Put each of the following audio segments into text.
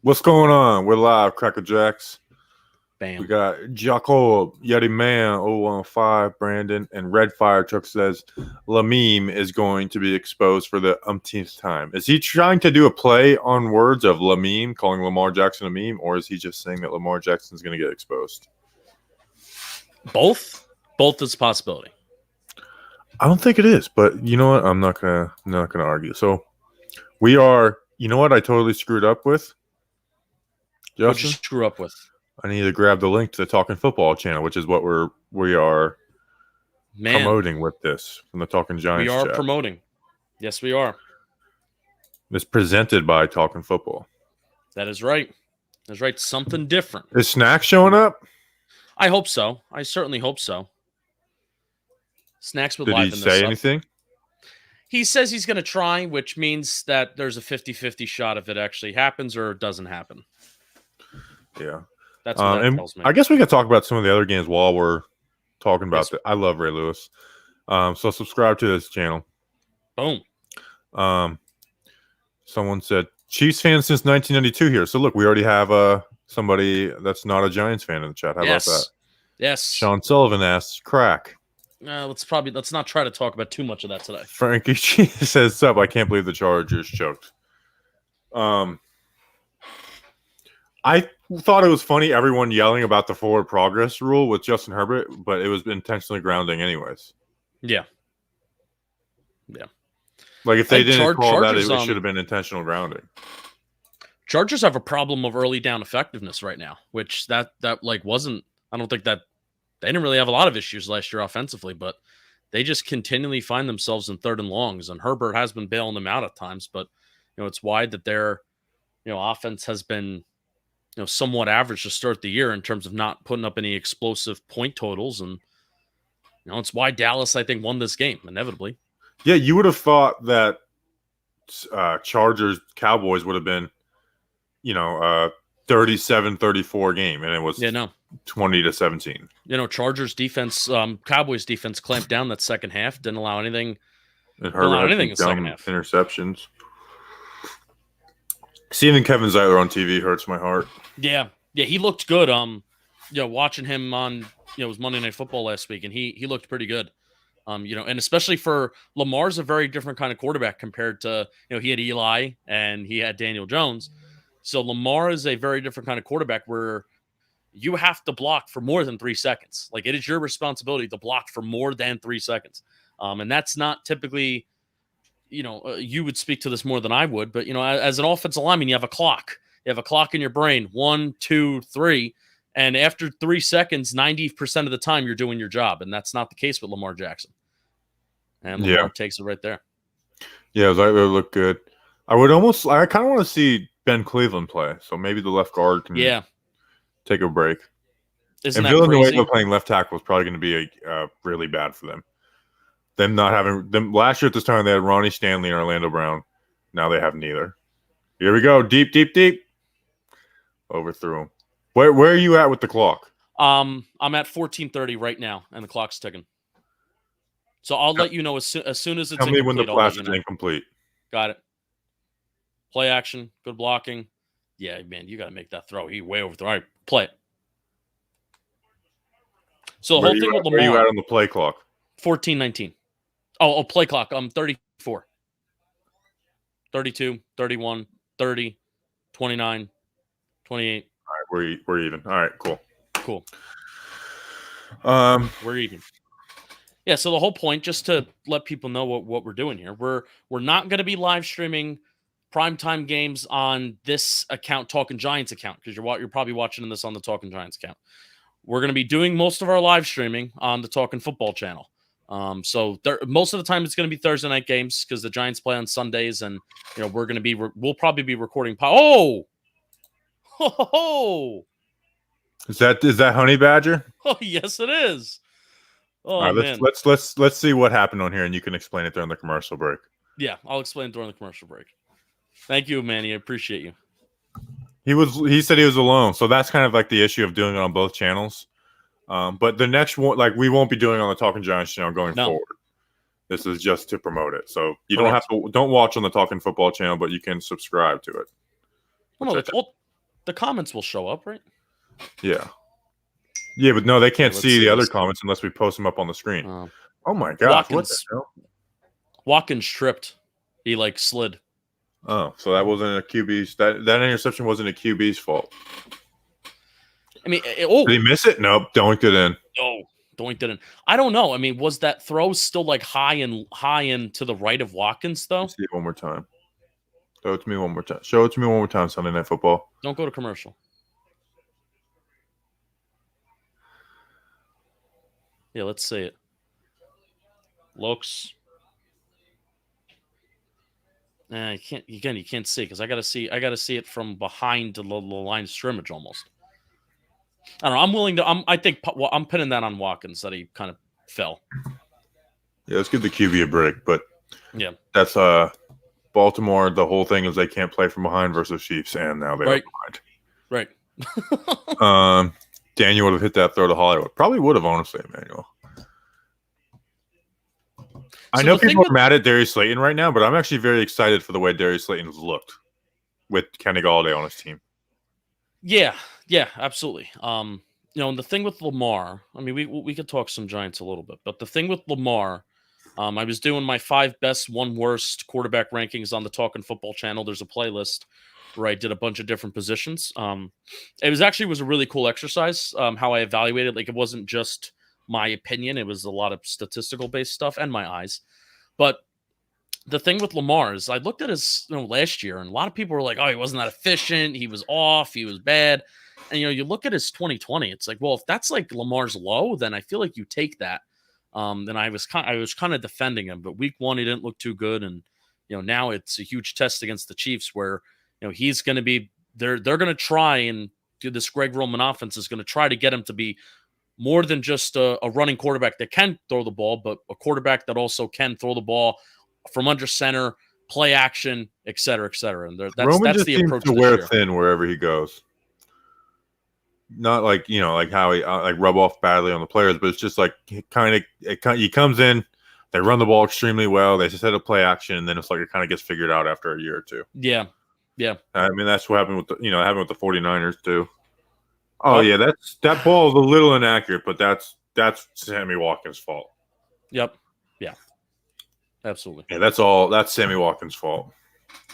What's going on? We're live, Cracker Jacks. Bam. We got Jacob, Yeti Man, 015, Brandon, and Red Fire Truck says Lameme is going to be exposed for the umpteenth time. Is he trying to do a play on words of Lameme, calling Lamar Jackson a meme, or is he just saying that Lamar Jackson's going to get exposed? Both is a possibility. I don't think it is, but you know what? I'm not gonna argue. So we are. You know what? I totally screwed up with. Justin? What'd you screw up with? I need to grab the link to the Talkin Football channel, which is what we are promoting with this from the Talkin Giants. We are chat. promoting. Yes, we are. It's presented by Talkin Football. That is right. That's right. Something different. Is Snack showing up? I hope so. I certainly hope so. Snacks would liven this up. Did he say anything? He says he's going to try, which means that there's a 50-50 shot if it actually happens or it doesn't happen. Yeah. That's what that tells me. I guess we could talk about some of the other games while we're talking about it. I love Ray Lewis. So subscribe to this channel. Boom. Someone said, Chiefs fan since 1992 here. So look, we already have somebody that's not a Giants fan in the chat. How about that? Yes. Sean Sullivan asks, crack. Let's not try to talk about too much of that today. Frankie G says, "Sup? I can't believe the Chargers choked." I thought it was funny everyone yelling about the forward progress rule with Justin Herbert, but it was intentionally grounding anyways. Yeah. Like if they didn't call that, it should have been intentional grounding. Chargers have a problem of early down effectiveness right now, which that wasn't. I don't think that. They didn't really have a lot of issues last year offensively, but they just continually find themselves in third and longs. And Herbert has been bailing them out at times, but it's wide that their offense has been somewhat average to start the year in terms of not putting up any explosive point totals. And it's why Dallas, I think, won this game inevitably. Yeah, you would have thought that Chargers Cowboys would have been 37-34 game, and it was 20-17. Chargers defense, Cowboys defense clamped down that second half, didn't allow anything. And Herbert in the second half. Interceptions. Seeing Kevin Zeitler on TV hurts my heart. Yeah, he looked good. Watching him on it was Monday Night Football last week, and he looked pretty good. And especially for Lamar's a very different kind of quarterback compared to he had Eli and he had Daniel Jones. So Lamar is a very different kind of quarterback where you have to block for more than 3 seconds. Like, it is your responsibility to block for more than 3 seconds. And that's not typically, you would speak to this more than I would, but, as an offensive lineman, you have a clock. You have a clock in your brain, 1, 2, 3. And after 3 seconds, 90% of the time you're doing your job. And that's not the case with Lamar Jackson. And Lamar takes it right there. Yeah, Zeitler looked good. I kind of want to see Ben Cleveland play. So maybe the left guard can take a break. Isn't and Villanueva playing left tackle is probably going to be really bad for them. Them not having them last year at this time, they had Ronnie Stanley and Orlando Brown. Now they have neither. Here we go, deep. Overthrew him. Where are you at with the clock? I'm at 14:30 right now, and the clock's ticking. So I'll let you know as soon as it's incomplete. Tell me when the flash is incomplete. Got it. Play action, good blocking. Yeah, man, you got to make that throw. He way overthrew. All right, play it. So the whole thing with Lamar. Where are you at on the play clock? 14:19. Oh, play clock. 34. 32, 31, 30, 29, 28. All right, we're even. All right, cool. We're even. Yeah, so the whole point, just to let people know what we're doing here, we're not going to be live streaming primetime games on this account, Talkin Giants account, because you're probably watching this on the Talkin Giants account. We're going to be doing most of our live streaming on the Talkin Football channel. So most of the time it's going to be Thursday night games because the Giants play on Sundays, and we'll probably be recording. Is that Honey Badger? Oh, yes, it is. Oh, all right, man. Let's see what happened on here, and you can explain it during the commercial break. Yeah, I'll explain it during the commercial break. Thank you, Manny. I appreciate you. He said he was alone, so that's kind of like the issue of doing it on both channels. But the next one, we won't be doing it on the Talkin Giants channel going forward. This is just to promote it, so you don't watch on the Talkin Football channel, but you can subscribe to it. The comments will show up, right? Yeah. Yeah, but no, they can't let's see see the other this. comments unless we post them up on the screen. Oh my gosh, what the Watkins, hell? Watkins tripped. He like slid. Oh, so that wasn't a QB's. That interception wasn't a QB's fault. I mean, Did he miss it? Nope, doinked it in. Oh, doinked it in. I don't know. I mean, was that throw still like high and to the right of Watkins though? Let's see it one more time. Show it to me one more time. Show it to me one more time. Sunday Night Football. Don't go to commercial. Yeah, let's see it. Looks. You can't. Again, you can't see because I gotta see it from behind the line of scrimmage almost. I don't know. I'm willing to. I think I'm pinning that on Watkins that he kind of fell. Yeah, let's give the QB a break, but yeah, that's Baltimore. The whole thing is they can't play from behind versus Chiefs, and now they're behind. Right. Daniel would have hit that throw to Hollywood. Probably would have, honestly, Emmanuel. I know people are mad at Darius Slayton right now, but I'm actually very excited for the way Darius Slayton has looked with Kenny Galladay on his team. Yeah, absolutely. And the thing with Lamar, I mean, we could talk some Giants a little bit, but the thing with Lamar, I was doing my 5 best, 1 worst quarterback rankings on the Talkin Football channel. There's a playlist where I did a bunch of different positions. It was a really cool exercise. How I evaluated, like it wasn't just my opinion; it was a lot of statistical based stuff and my eyes. But the thing with Lamar is, I looked at his last year, and a lot of people were like, "Oh, he wasn't that efficient. He was off. He was bad." And you look at his 2020. It's like, well, if that's like Lamar's low, then I feel like you take that. Then I was kind of defending him, but week 1 he didn't look too good, and now it's a huge test against the Chiefs where he's going to be they're going to try and do this. Greg Roman offense is going to try to get him to be more than just a running quarterback that can throw the ball, but a quarterback that also can throw the ball from under center, play action, et cetera, et cetera. And that's the approach to wear thin wherever he goes. Not like like how he like rub off badly on the players, but it's just like he comes in, they run the ball extremely well, they set up play action, and then it's like it kind of gets figured out after a year or two. Yeah. I mean, that's what happened with happened with the 49ers too. Oh yeah, that ball is a little inaccurate, but that's Sammy Watkins' fault. Yep. Yeah. Absolutely. Yeah, that's Sammy Watkins' fault.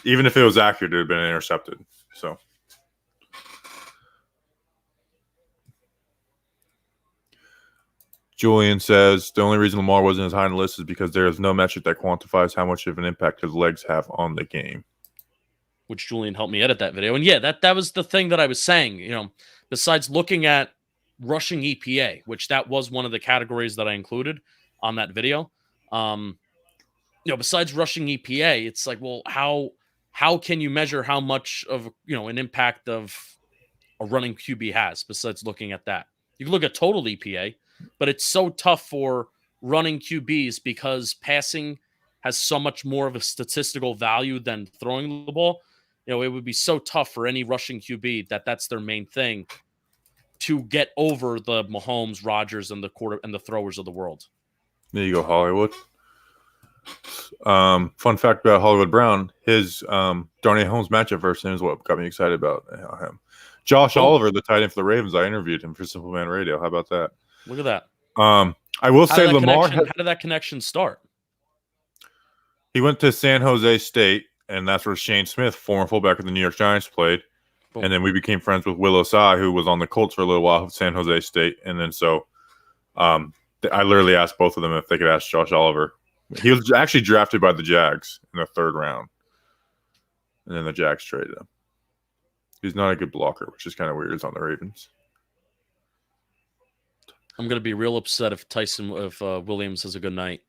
Even if it was accurate, it would have been intercepted. So Julian says the only reason Lamar wasn't as high on the list is because there is no metric that quantifies how much of an impact his legs have on the game. Which Julian helped me edit that video. And yeah, that was the thing that I was saying, besides looking at rushing EPA, which that was one of the categories that I included on that video. Besides rushing EPA, it's like, well, how can you measure how much of, an impact of a running QB has besides looking at that? You can look at total EPA, but it's so tough for running QBs because passing has so much more of a statistical value than throwing the ball. It would be so tough for any rushing QB that's their main thing to get over the Mahomes, Rodgers, and the throwers of the world. There you go, Hollywood. Fun fact about Hollywood Brown: his Darnay Holmes matchup versus him is what got me excited about him. Josh Oliver, the tight end for the Ravens, I interviewed him for Simple Man Radio. How about that? Look at that. I will say Lamar. How did that connection start? He went to San Jose State, and that's where Shane Smith, former fullback of the New York Giants, played. Boom. And then we became friends with Will Osai, who was on the Colts for a little while at San Jose State. And then I literally asked both of them if they could ask Josh Oliver. He was actually drafted by the Jags in the 3rd round. And then the Jags traded him. He's not a good blocker, which is kind of weird. He's on the Ravens. I'm going to be real upset if Williams has a good night.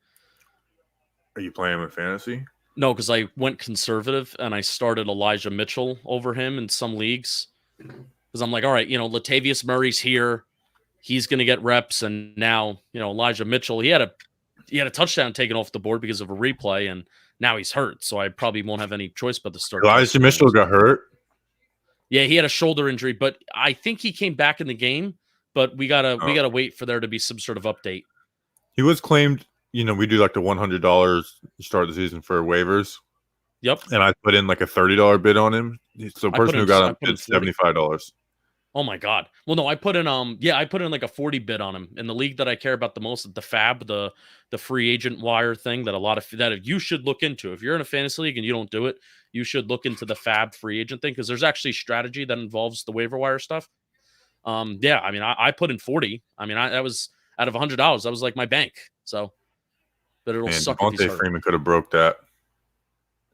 Are you playing with fantasy? No, because I went conservative and I started Elijah Mitchell over him in some leagues. Because I'm like, all right, Latavius Murray's here. He's going to get reps. And now, Elijah Mitchell, he had a touchdown taken off the board because of a replay, and now he's hurt. So I probably won't have any choice but to start. Elijah Mitchell got hurt? Yeah, he had a shoulder injury, but I think he came back in the game. But we gotta wait for there to be some sort of update. He was claimed, we do like the $100 start of the season for waivers. Yep. and I put in like a $30 bid on him. So the person who got him bid $75. Oh my God. Well, no, I put in I put in like a 40 bid on him in the league that I care about the most, the FAB, the free agent wire thing that you should look into. If you're in a fantasy league and you don't do it, you should look into the FAB free agent thing because there's actually strategy that involves the waiver wire stuff. Yeah, I mean, I put in 40. I mean, that was out of $100. That was like my bank. So, but it'll suck if he's hurt. Freeman could have broke that.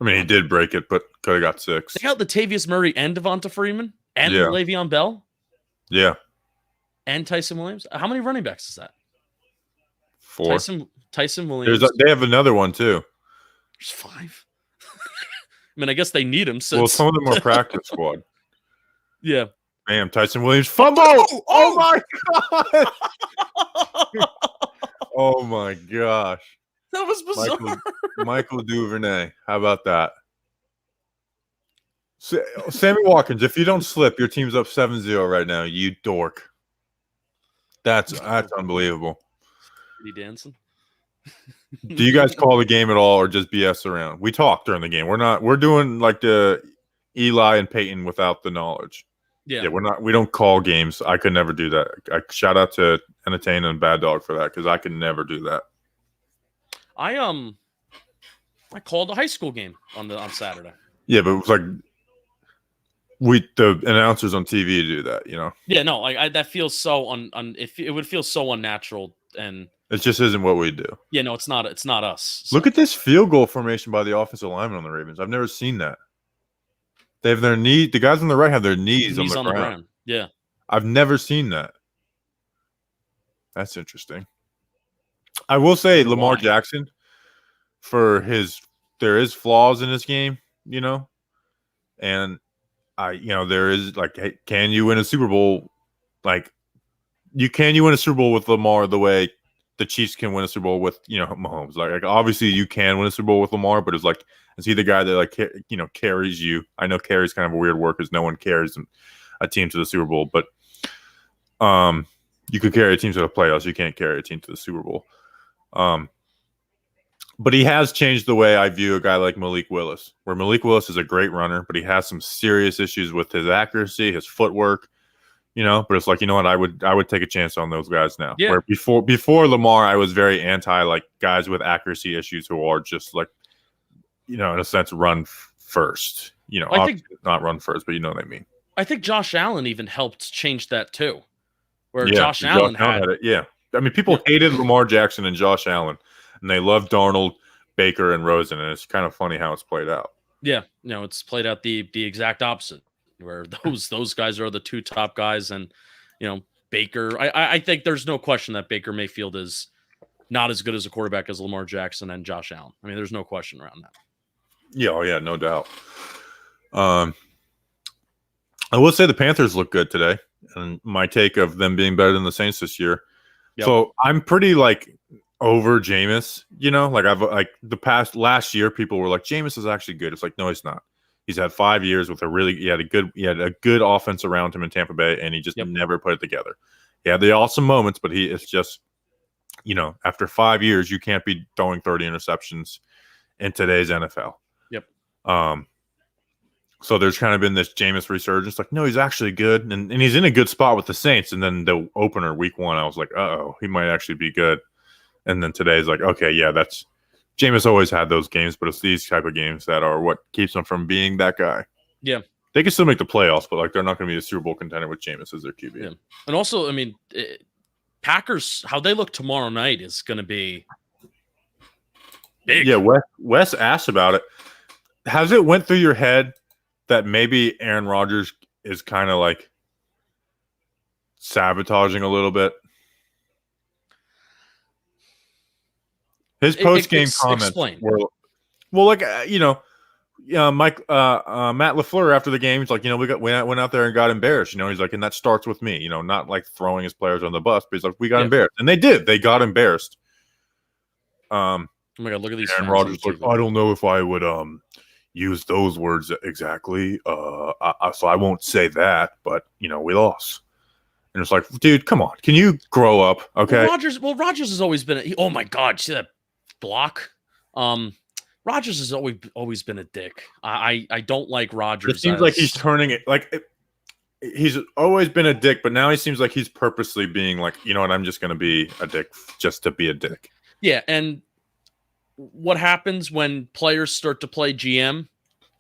I mean, he did break it, but could have got 6. They got Latavius Murray and Devonta Freeman and Le'Veon Bell. Yeah. And Tyson Williams. How many running backs is that? 4. Tyson Williams. They have another one too. There's 5. I mean, I guess they need him. Well, some of them are practice squad. Yeah. Bam, Tyson Williams fumble. Oh my god. Oh my gosh. That was bizarre. Michael Duvernay. How about that? Sammy Watkins, if you don't slip, your team's up 7-0 right now. You dork. That's unbelievable. Dancing. Do you guys call the game at all or just BS around? We talk during the game. We're doing like the Eli and Peyton without the knowledge. Yeah, we don't call games. I could never do that. I shout out to Entertain and Bad Dog for that because I could never do that. I called a high school game on Saturday. Yeah, but it was like the announcers on TV do that, you know. Yeah, no, like that feels so it would feel so unnatural, and it just isn't what we do. Yeah, no, it's not us. So. Look at this field goal formation by the offensive lineman on the Ravens. I've never seen that. They have their knee. The guys on the right have their knees on the ground. Yeah, I've never seen that. That's interesting. I will say Lamar Jackson, there is flaws in his game, you know, and there is like, hey, can you win a Super Bowl? Like, you win a Super Bowl with Lamar the way the Chiefs can win a Super Bowl with, Mahomes. Like obviously you can win a Super Bowl with Lamar, but it's like, is he the guy that carries you? I know carries kind of a weird word because no one carries a team to the Super Bowl, but you could carry a team to the playoffs. You can't carry a team to the Super Bowl. But he has changed the way I view a guy like Malik Willis, where Malik Willis is a great runner, but he has some serious issues with his accuracy, his footwork, but it's like, you know what, I would take a chance on those guys now. Yeah. Where before Lamar, I was very anti like guys with accuracy issues who are just like, in a sense, run first. I think not run first, but you know what I mean. I think Josh Allen even helped change that too. Where Josh Allen had it. Yeah. I mean, people hated Lamar Jackson and Josh Allen, and they loved Darnold, Baker, and Rosen, and it's kind of funny how it's played out. Yeah. It's played out the exact opposite, where those guys are the 2 top guys, and Baker. I think there's no question that Baker Mayfield is not as good as a quarterback as Lamar Jackson and Josh Allen. I mean, there's no question around that. Yeah, no doubt. I will say the Panthers look good today, and my take of them being better than the Saints this year. Yep. So I'm pretty over Jameis. I've last year, people were like, Jameis is actually good. It's like, no, he's not. He's had 5 years with he had a good offense around him in Tampa Bay, and he just never put it together. He had the awesome moments, but it's just, after 5 years, you can't be throwing 30 interceptions in today's NFL. Yep. So there's kind of been this Jameis resurgence. Like, no, he's actually good, and he's in a good spot with the Saints. And then the opener, week 1, I was like, uh-oh, he might actually be good. And then today's like, okay, yeah, that's Jameis always had those games, but it's these type of games that are what keeps him from being that guy. Yeah. They can still make the playoffs, but they're not going to be a Super Bowl contender with Jameis as their QB. Yeah. And also, I mean, Packers, how they look tomorrow night is going to be big. Yeah, Wes asked about it. Has it went through your head that maybe Aaron Rodgers is kind of sabotaging a little bit? His post-game comments were, Matt LaFleur after the game, he's like, we went out there and got embarrassed. He's like, and that starts with me. Not throwing his players on the bus, but he's like, we got embarrassed, and they did. They got embarrassed. Oh my God, look at these. Aaron Rodgers like, I don't know if I would use those words exactly. So I won't say that, but we lost. And it's like, dude, come on, can you grow up? Okay. Rodgers has always been. Oh my God, see that block? Rodgers has always been a dick. I don't like Rodgers. It seems like he's turning it he's always been a dick, but now he seems like he's purposely being like, you know what, I'm just going to be a dick just to be a dick. Yeah, and what happens when players start to play GM?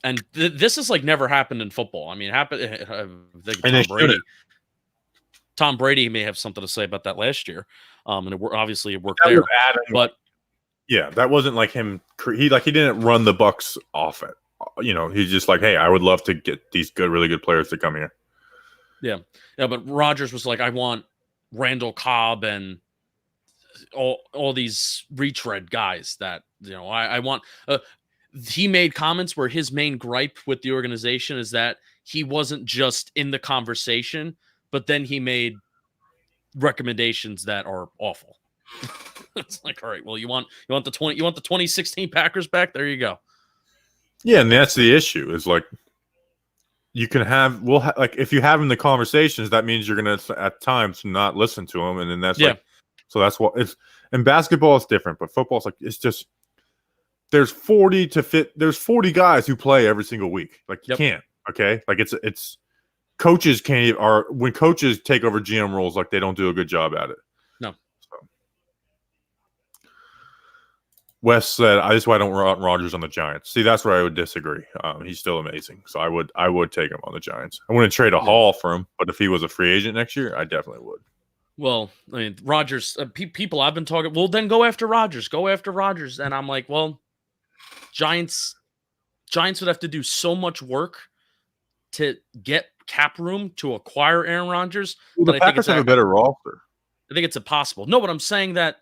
And this is like never happened in football. I mean, it happened. I think And Tom Brady may have something to say about that last year. And obviously it worked there. But yeah, that wasn't like him. He didn't run the Bucks off it. You know, he's just like, hey, I would love to get these really good players to come here. Yeah. But Rodgers was like, I want Randall Cobb and all these retread guys that, you know, I want. He made comments where his main gripe with the organization is that he wasn't just in the conversation, but then he made recommendations that are awful. It's like, all right, well, you want the 2016 Packers back? There you go. Yeah, and that's the issue. Is like you can have like if you have in the conversations, that means you're gonna at times not listen to them, and then that's like, so that's what it's. And basketball is different, but football's like it's just there's 40 guys who play every single week. Like you can't, okay? Like it's coaches can't or when coaches take over GM roles, like they don't do a good job at it. No. So. Wes said, "I just why I don't want Rodgers on the Giants." See, that's where I would disagree. He's still amazing, so I would take him on the Giants. I wouldn't trade a haul for him, but if he was a free agent next year, I definitely would. Well, I mean, Rodgers. People I've been talking. Well, then go after Rodgers. Go after Rodgers, and I'm like, well, Giants would have to do so much work to get cap room to acquire Aaron Rodgers. Well, the Packers have a better roster. I think it's impossible. No, but I'm saying that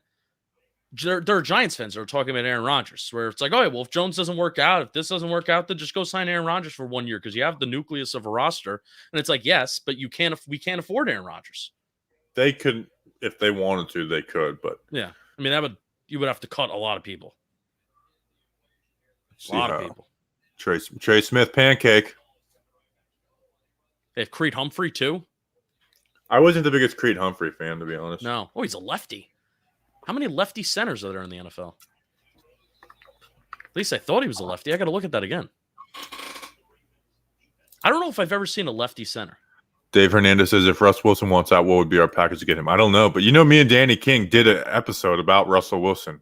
there are Giants fans that are talking about Aaron Rodgers, where it's like, oh, well, if Jones doesn't work out, if this doesn't work out, then just go sign Aaron Rodgers for 1 year because you have the nucleus of a roster. And it's like, yes, but we can't afford Aaron Rodgers. They could, if they wanted to, they could, but yeah, I mean, you would have to cut a lot of people. A lot of people. Trey Smith pancake. They have Creed Humphrey too. I wasn't the biggest Creed Humphrey fan, to be honest. No. Oh, he's a lefty. How many lefty centers are there in the NFL? At least I thought he was a lefty. I got to look at that again. I don't know if I've ever seen a lefty center. Dave Hernandez says, if Russ Wilson wants out, what would be our package to get him? I don't know. But you know, me and Danny King did an episode about Russell Wilson,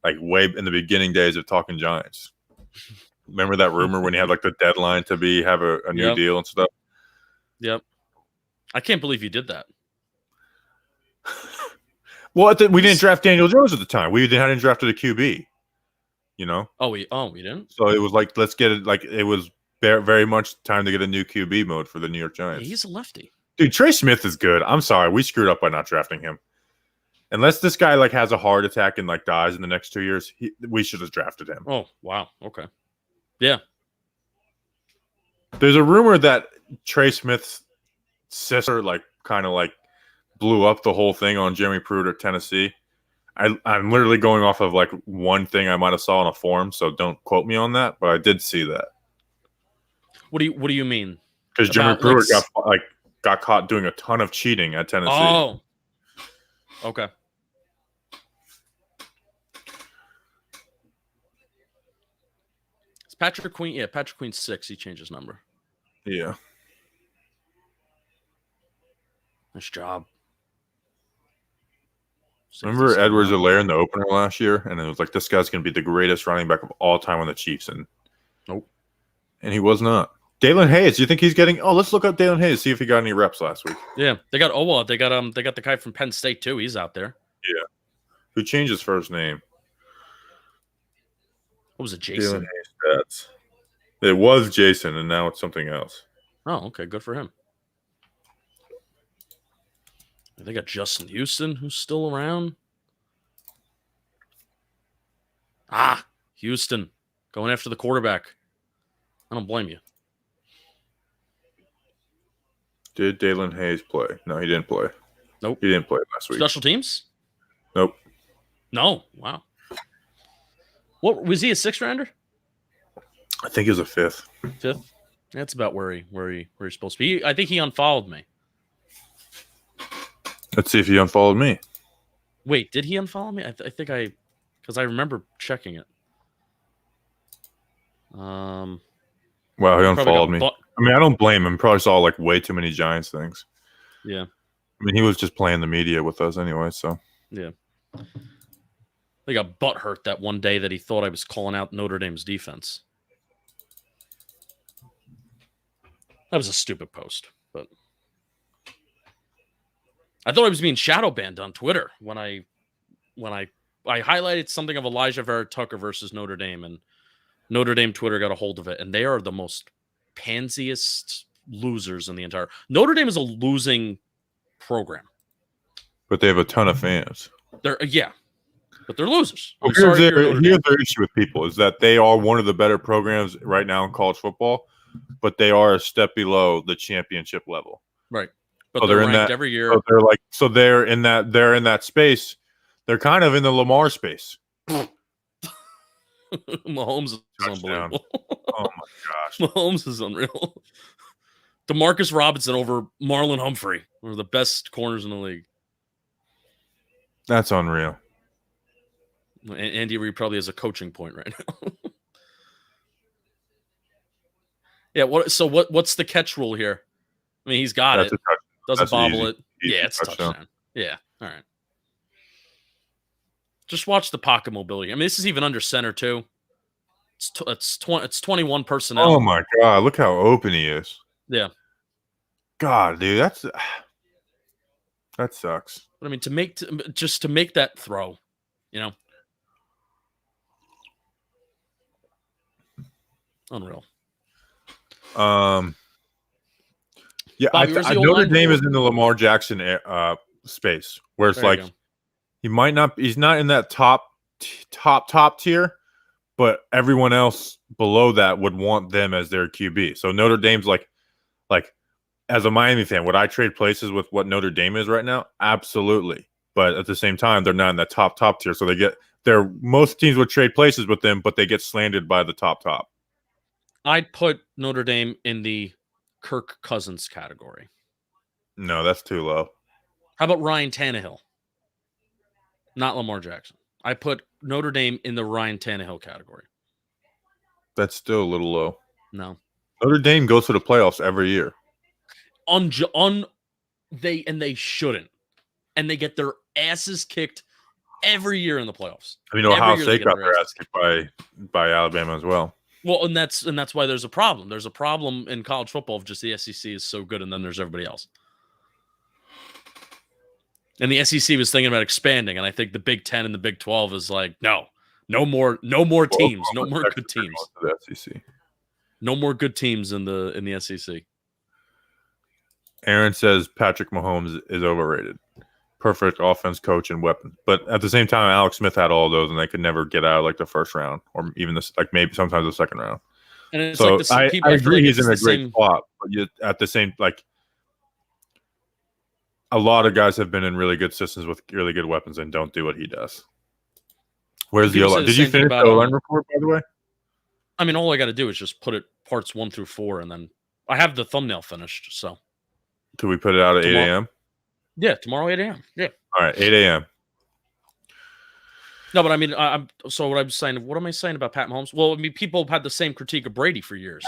like way in the beginning days of Talking Giants. Remember that rumor when he had like the deadline to have a new deal and stuff? Yep. I can't believe you did that. Well, we didn't draft Daniel Jones at the time. We hadn't drafted a QB, you know? Oh, we didn't? So it was like, let's get it. Like it was very much time to get a new QB mode for the New York Giants. Yeah, he's a lefty. Dude, Trey Smith is good. I'm sorry. We screwed up by not drafting him. Unless this guy like has a heart attack and like dies in the next 2 years, we should have drafted him. Oh, wow. Okay. Yeah. There's a rumor that Trey Smith's sister like kind of like blew up the whole thing on Jeremy Pruitt at Tennessee. I'm literally going off of like one thing I might have saw on a forum, so don't quote me on that, but I did see that. What do you mean? Because Jeremy Pruitt got caught doing a ton of cheating at Tennessee. Oh, okay. It's Patrick Queen. Yeah, Patrick Queen's 6. He changed his number. Yeah. Nice job. Remember Edwards-Helaire in the opener last year? And it was like, this guy's going to be the greatest running back of all time on the Chiefs. And nope. And he was not. Dalen Hayes, do you think he's getting? Oh, let's look up Dalen Hayes, see if he got any reps last week. Yeah, they got they got the guy from Penn State too. He's out there. Yeah, who changed his first name? What was it, Jason? Dalen Hayes stats. It was Jason, and now it's something else. Oh, okay, good for him. They got Justin Houston, who's still around. Houston going after the quarterback. I don't blame you. Did Dalen Hayes play? No, he didn't play. Nope. He didn't play last week. Special teams? Nope. No. Wow. What was he, a 6th rounder? I think he was a 5th. 5th? That's about where he's supposed to be. I think he unfollowed me. Let's see if he unfollowed me. Wait, did he unfollow me? I think because I remember checking it. Wow, Wow, he probably unfollowed got me. butt. I mean, I don't blame him. Probably saw like way too many Giants things. Yeah, I mean, he was just playing the media with us anyway. So yeah. They got butt hurt that one day that he thought I was calling out Notre Dame's defense. That was a stupid post, but I thought I was being shadow banned on Twitter when I highlighted something of Elijah Vera Tucker versus Notre Dame, and Notre Dame Twitter got a hold of it, and they are the most pansiest losers in the entire. Notre Dame is a losing program. but they have a ton of fans. But they're losers. I'm Here's sorry if you're Notre Dame. their issue with people is that they are one of the better programs right now in college football, but they are a step below the championship level. Right. But So they're in ranked that every year. so they're in that space. They're kind of in the Lamar space. Mahomes is Touchdown. unbelievable. Oh my gosh. Mahomes is unreal. Demarcus Robinson over Marlon Humphrey, one of the best corners in the league. That's unreal. Andy Reid probably has a coaching point right now. Yeah. What's the catch rule here? I mean, he's got That's it. Doesn't bobble it. Yeah, it's a touchdown. Yeah. All right. Just watch the pocket mobility. I mean, this is even under center too. It's 21 personnel. Oh my god! Look how open he is. Yeah. God, dude, that sucks. But I mean, to make that throw, unreal. Yeah, Bobby, I Notre Dame is in the Lamar Jackson space where it's like he's not in that top tier, but everyone else below that would want them as their QB. So Notre Dame's like as a Miami fan, would I trade places with what Notre Dame is right now? Absolutely. But at the same time, they're not in that top tier. So most teams would trade places with them, but they get slandered by the top. I'd put Notre Dame in the Kirk Cousins category. No, that's too low. How about Ryan Tannehill? Not Lamar Jackson. I put Notre Dame in the Ryan Tannehill category. That's still a little low. No. Notre Dame goes to the playoffs every year. They shouldn't. And they get their asses kicked every year in the playoffs. I mean, Ohio State got their ass kicked by Alabama as well. Well, and that's why there's a problem. There's a problem in college football of just the SEC is so good, and then there's everybody else. And the SEC was thinking about expanding, and I think the Big 10 and the Big 12 is like, no more teams, no more good teams. The SEC. No more good teams in the SEC. Aaron says Patrick Mahomes is overrated. Perfect offense, coach, and weapon. But at the same time, Alex Smith had all of those, and they could never get out of like the first round, or even maybe sometimes the second round. And it's so I agree he's in a great spot, but at the same a lot of guys have been in really good systems with really good weapons and don't do what he does. Where's the O-line? Did you finish the O-line report, by the way? I mean, all I got to do is just put it parts 1 through 4, and then I have the thumbnail finished. So, could we put it out at 8 a.m.? Yeah, tomorrow 8 a.m. Yeah. All right, 8 a.m. No, but I mean, what am I saying about Pat Mahomes? Well, I mean, people have had the same critique of Brady for years.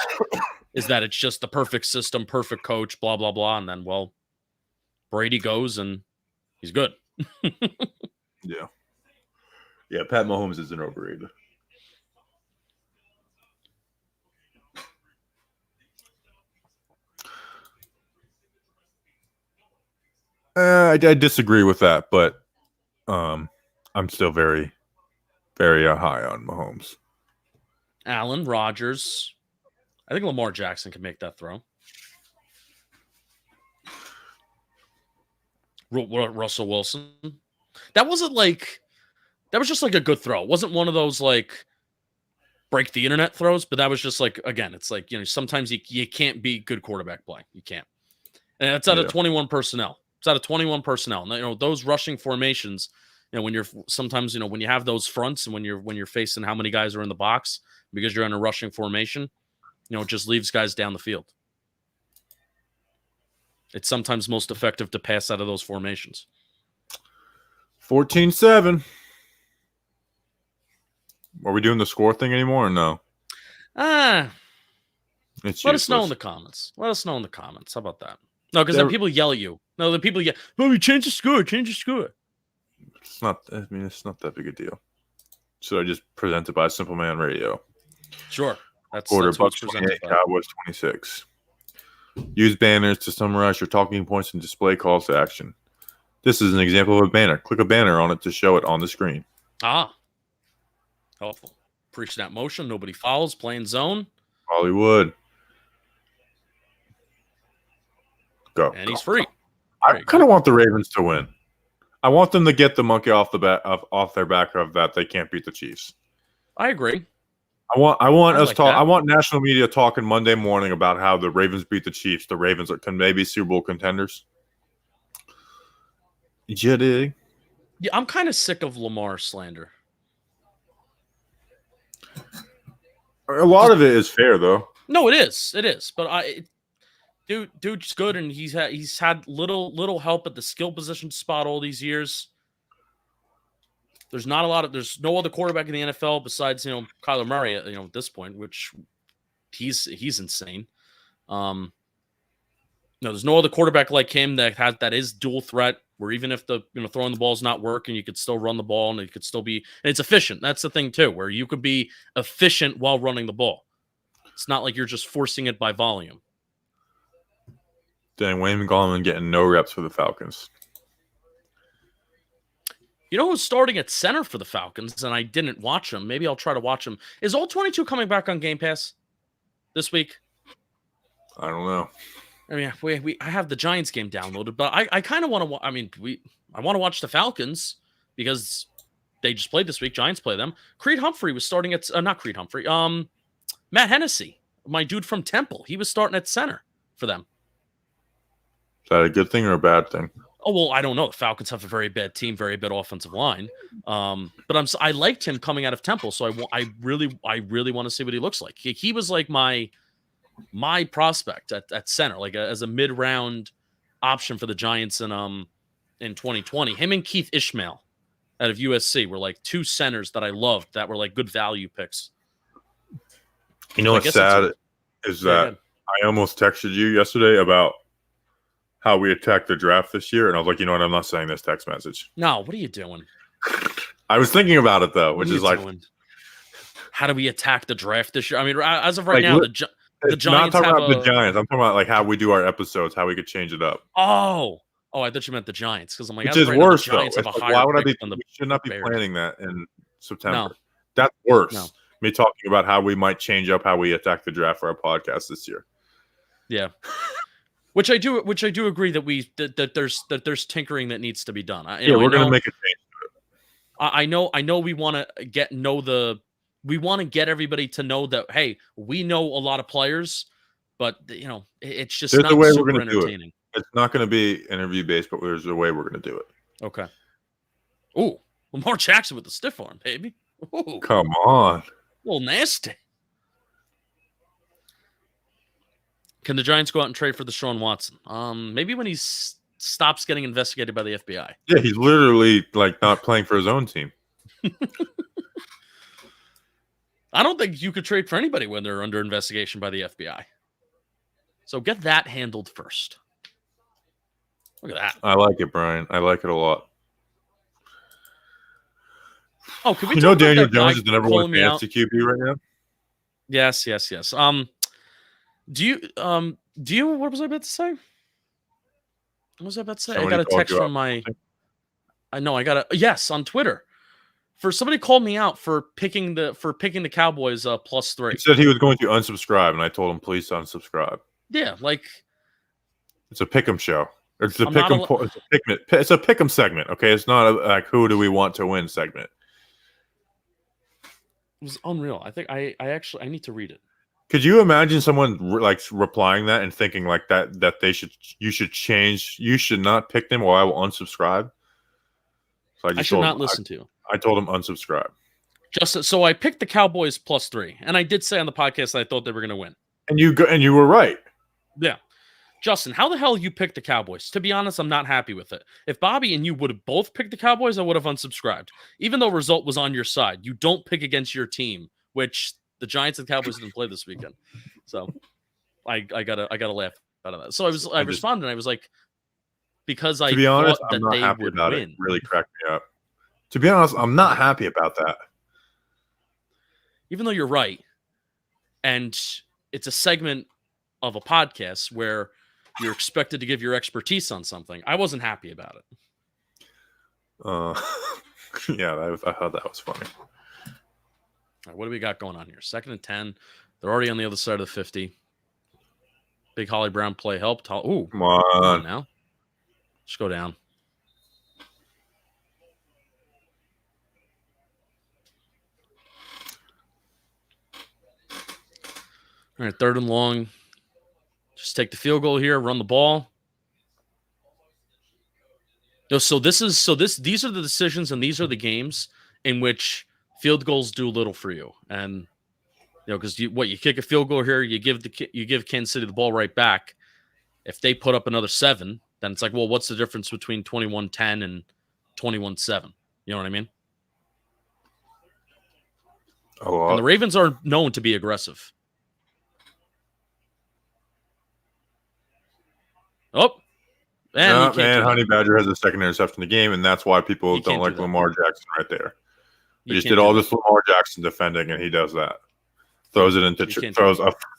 Is that it's just the perfect system, perfect coach, blah, blah, blah. And then, well, Brady goes and he's good. Yeah. Yeah, Pat Mahomes isn't overrated. I disagree with that, but I'm still very, very high on Mahomes. Allen, Rodgers. I think Lamar Jackson can make that throw. Russell Wilson. That was just like a good throw. It wasn't one of those like break the internet throws, but that was just like, again, it's like, sometimes you can't beat good quarterback play. You can't. And it's out of 21 personnel. It's out of 21 personnel. And, those rushing formations, when you're sometimes, when you have those fronts and when you're facing how many guys are in the box because you're in a rushing formation, it just leaves guys down the field. It's sometimes most effective to pass out of those formations. 14-7. Are we doing the score thing anymore or no? Let us know in the comments. Let us know in the comments. How about that? No, because then people yell at you. No, the people yell, "Bobby, change the score. Change the score." It's not. I mean, it's not that big a deal. So I just presented by Simple Man Radio. Sure. That's Bucks 28, Cowboys 26. Use banners to summarize your talking points and display calls to action. This is an example of a banner. Click a banner on it to show it on the screen. Helpful. Pre-snap motion. Nobody fouls. Playing zone. Hollywood. Go. And he's free. I kind of want the Ravens to win. I want them to get the monkey off their back of that they can't beat the Chiefs. I agree. I want national media talking Monday morning about how the Ravens beat the Chiefs. The Ravens can maybe Super Bowl contenders. Yeah, I'm kind of sick of Lamar slander. A lot of it is fair, though. No, it is. It is. But dude's good, and he's had little help at the skill position spot all these years. There's no other quarterback in the NFL besides Kyler Murray at this point, which he's insane. There's no other quarterback like him that is dual threat, where even if the throwing the ball is not working, you could still run the ball and it could still be, and it's efficient. That's the thing too, where you could be efficient while running the ball. It's not like you're just forcing it by volume. Dang, Wayne Gallman getting no reps for the Falcons. You know who's starting at center for the Falcons, and I didn't watch him. Maybe I'll try to watch him. Is All 22 coming back on Game Pass this week? I don't know. I mean, I have the Giants game downloaded, but I kind of want to. I want to watch the Falcons because they just played this week. Giants play them. Creed Humphrey was starting at not Creed Humphrey. Matt Hennessy, my dude from Temple, he was starting at center for them. Is that a good thing or a bad thing? Oh, well, I don't know. The Falcons have a very bad team, very bad offensive line. But I liked him coming out of Temple, so I really want to see what he looks like. He was like my prospect at center, like as a mid-round option for the Giants in 2020. Him and Keith Ishmael out of USC were like two centers that I loved that were like good value picks. You know what's sad is that I almost texted you yesterday about how we attacked the draft this year, and I was like, you know what, I'm not saying this text message. No, what are you doing? I was thinking about it though, which is like, how do we attack the draft this year? I mean, as of right now, the Giants not talking about the Giants. I'm talking about like how we do our episodes, how we could change it up. Oh, I thought you meant the Giants because I'm like, which is worse though. Why would I be? We should not be planning that in September. No. That's worse. No. Me talking about how we might change up how we attack the draft for our podcast this year. Yeah. Which I do agree that there's tinkering that needs to be done. We're going to make a change to it. I know we want to get everybody to know that, hey, we know a lot of players, but it's just there's not a way super we're going to do entertaining. It's not going to be interview based, but there's a way we're going to do it. Okay. Ooh, Lamar Jackson with the stiff arm, baby. Ooh. Come on. A little nasty. Can the Giants go out and trade for Deshaun Watson? Maybe when he stops getting investigated by the FBI. Yeah, he's literally like not playing for his own team. I don't think you could trade for anybody when they're under investigation by the FBI. So get that handled first. Look at that. I like it, Brian. I like it a lot. Oh, can we? Daniel Jones is the number one fantasy QB right now. Yes. Do you? What was I about to say? What was I about to say? Somebody I got a text from my. I know. I got a yes on Twitter. For somebody called me out for picking the Cowboys +3. He said he was going to unsubscribe, and I told him please unsubscribe. Yeah, like it's a pick'em show. It's a pick'em. It's a pick'em segment. Okay, it's not like who do we want to win segment. It was unreal. I think I need to read it. Could you imagine someone like replying that and thinking like that you should change, you should not pick them, or I will unsubscribe? So I should not listen to you. I told him unsubscribe. So I picked the Cowboys +3, and I did say on the podcast that I thought they were going to win. And you were right. Yeah. Justin, how the hell you picked the Cowboys? To be honest, I'm not happy with it. If Bobby and you would have both picked the Cowboys, I would have unsubscribed. Even though result was on your side, you don't pick against your team, which The Giants and Cowboys didn't play this weekend, so I gotta laugh out of that. So I responded. And I was like, because I to be honest, thought I'm that not they happy would about it. win. It really cracked me up. To be honest, I'm not happy about that. Even though you're right, and it's a segment of a podcast where you're expected to give your expertise on something. I wasn't happy about it. Yeah, I thought that was funny. All right, what do we got going on here? 2nd and 10. They're already on the other side of the 50. Big Holly Brown play helped. Ooh, Come on now. Just go down. All right, 3rd and long. Just take the field goal here, run the ball. These are the decisions and these are the games in which field goals do little for you. And because you kick a field goal here, you give Kansas City the ball right back. If they put up another 7, then it's like, well, what's the difference between 21-10 and 21-7? You know what I mean? And the Ravens are known to be aggressive. Oh, man, Honey Badger has the second interception in the game, and that's why people don't like Lamar Jackson right there. They just did all this Lamar Jackson defending, and he does that. Throws it into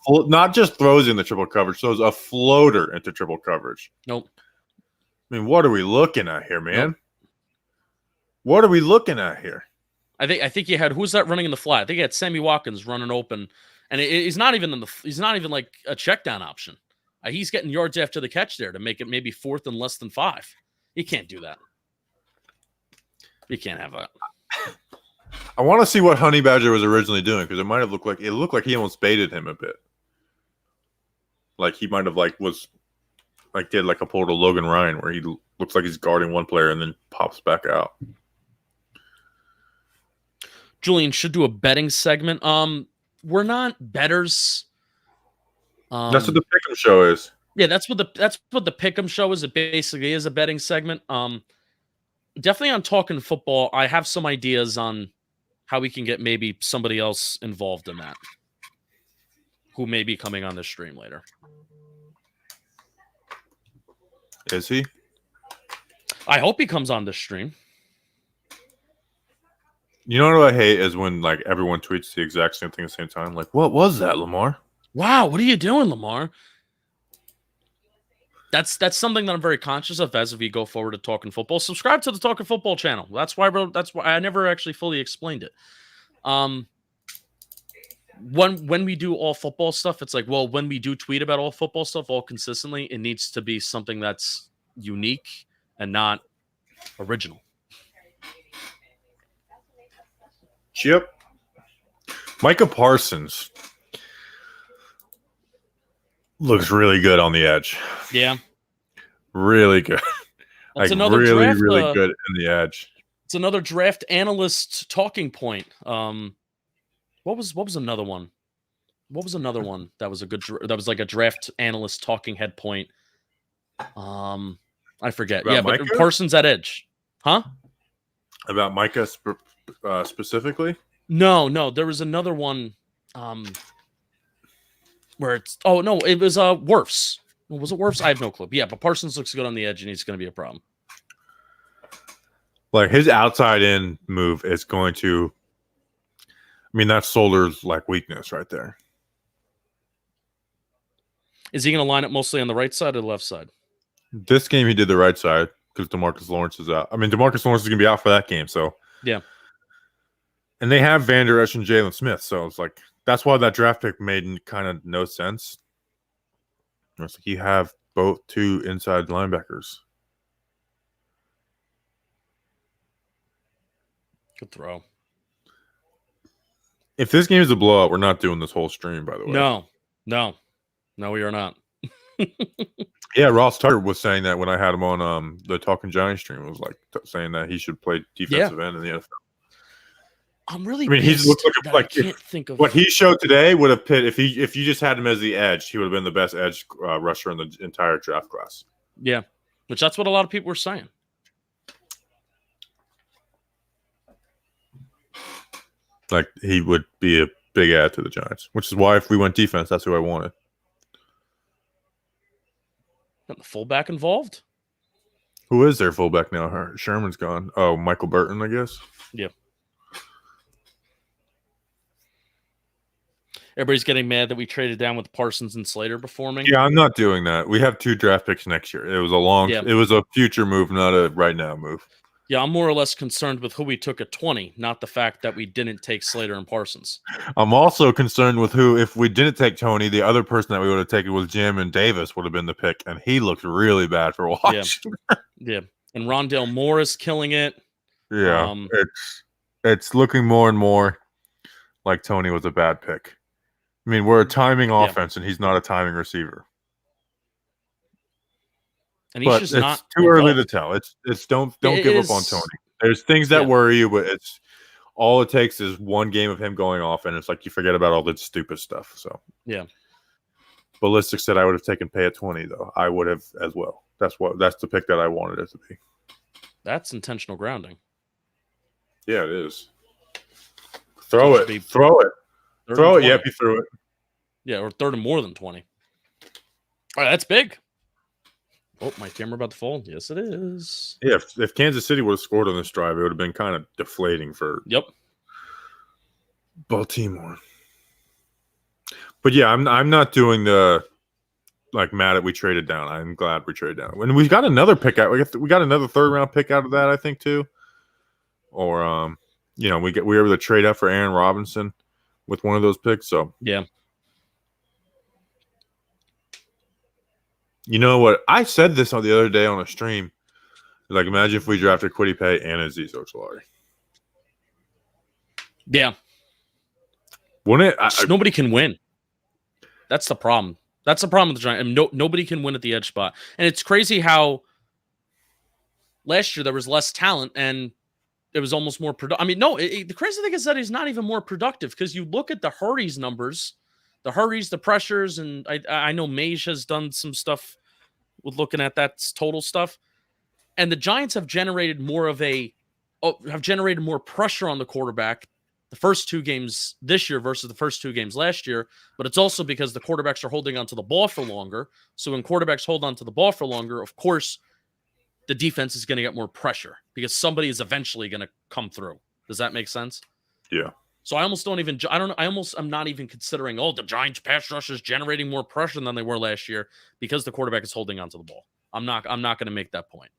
not just throws in the triple coverage, throws a floater into triple coverage. Nope. I mean, what are we looking at here, man? Nope. What are we looking at here? I think you had who's that running in the flat? I think you had Sammy Watkins running open, and he's not even he's not even like a check down option. He's getting yards after the catch there to make it maybe 4th and less than 5. You can't do that. You can't have that. I want to see what Honey Badger was originally doing because it might have looked like he almost baited him a bit. Like he might have did a pull to Logan Ryan where he looks like he's guarding one player and then pops back out. Julian should do a betting segment. We're not bettors. That's what the Pick'em show is. Yeah, that's what the Pick'em show is. It basically is a betting segment. Definitely on Talkin Football, I have some ideas on how we can get maybe somebody else involved in that, who may be coming on the stream later. Is he? I hope he comes on this stream. You know what I hate is when everyone tweets the exact same thing at the same time. Like, what was that, Lamar? Wow, what are you doing, Lamar? That's something that I'm very conscious of as we go forward to Talkin Football. Subscribe to the Talkin Football channel. That's why I never actually fully explained it. When we do all football stuff, it's like, well, when we do tweet about all football stuff all consistently, it needs to be something that's unique and not original. Yep. Micah Parsons looks really good on the edge. Yeah. Really good. That's another really, draft, really good in the edge. It's another draft analyst talking point. What was another one? What was another one that was like a draft analyst talking head point? I forget. About Micah? But Parsons at edge. Huh? About Micah specifically? No. There was another one where it's it was Wirfs. Was it Wirfs? I have no clue. Yeah, but Parsons looks good on the edge and he's going to be a problem. His outside in move is going to that's Solder's weakness right there. Is he going to line up mostly on the right side or the left side? This game he did the right side because DeMarcus Lawrence is out. DeMarcus Lawrence is going to be out for that game, so yeah. And they have Van Der Esch and Jalen Smith, so it's that's why that draft pick made kind of no sense. It's you have both two inside linebackers. Good throw. If this game is a blowout, we're not doing this whole stream, by the way. No, we are not. Yeah, Ross Tucker was saying that when I had him on the Talking Giants stream. It was saying that he should play defensive end in the NFL. I'm really. He's looked like what he showed today would have pit if you just had him as the edge, he would have been the best edge rusher in the entire draft class. Yeah, which that's what a lot of people were saying. He would be a big add to the Giants, which is why if we went defense, that's who I wanted. Got the fullback involved? Who is their fullback now? Sherman's gone. Oh, Michael Burton, I guess. Yeah. Everybody's getting mad that we traded down with Parsons and Slater performing. Yeah, I'm not doing that. We have 2 draft picks next year. It was a future move, not a right now move. Yeah, I'm more or less concerned with who we took at 20, not the fact that we didn't take Slater and Parsons. I'm also concerned with who, if we didn't take Tony, the other person that we would have taken was Jim, and Davis would have been the pick, and he looked really bad for watching. Yeah. And Rondale Moore is killing it. Yeah, it's looking more and more like Tony was a bad pick. I mean, we're a timing offense, and he's not a timing receiver. And he's just not too early to tell. It's don't give up on Tony. There's things that worry you, but it's all it takes is one game of him going off, and it's like you forget about all the stupid stuff. So yeah. Ballistic said I would have taken Pay at 20, though. I would have as well. That's the pick that I wanted it to be. That's intentional grounding. Yeah, it is. Throw it. Yep, you threw it. Yeah, or third and more than 20. All right, that's big. Oh, my camera about to fall. Yes, it is. Yeah, if Kansas City would have scored on this drive, it would have been kind of deflating for Baltimore. But yeah, I'm not doing the mad at we traded down. I'm glad we traded down. And we got another pick out. We got another 3rd round pick out of that, I think, too. Or we were able to trade up for Aaron Robinson with one of those picks. So yeah. You know what? I said this on the other day on a stream. Like, imagine if we drafted Kwity Paye and Azeez Ojulari. Yeah. Wouldn't it? Nobody can win. That's the problem. That's the problem with the Giants. Nobody can win at the edge spot. And it's crazy how last year there was less talent and it was almost more productive. I mean, no, the crazy thing is that he's not even more productive because you look at the hurries numbers, the pressures, and I know Mage has done some stuff with looking at that total stuff. And the Giants have generated more pressure on the quarterback the first 2 games this year versus the first 2 games last year. But it's also because the quarterbacks are holding onto the ball for longer. So when quarterbacks hold onto the ball for longer, of course, the defense is going to get more pressure because somebody is eventually going to come through. Does that make sense? Yeah. So I am not even considering, the Giants pass rush is generating more pressure than they were last year because the quarterback is holding onto the ball. I'm not going to make that point.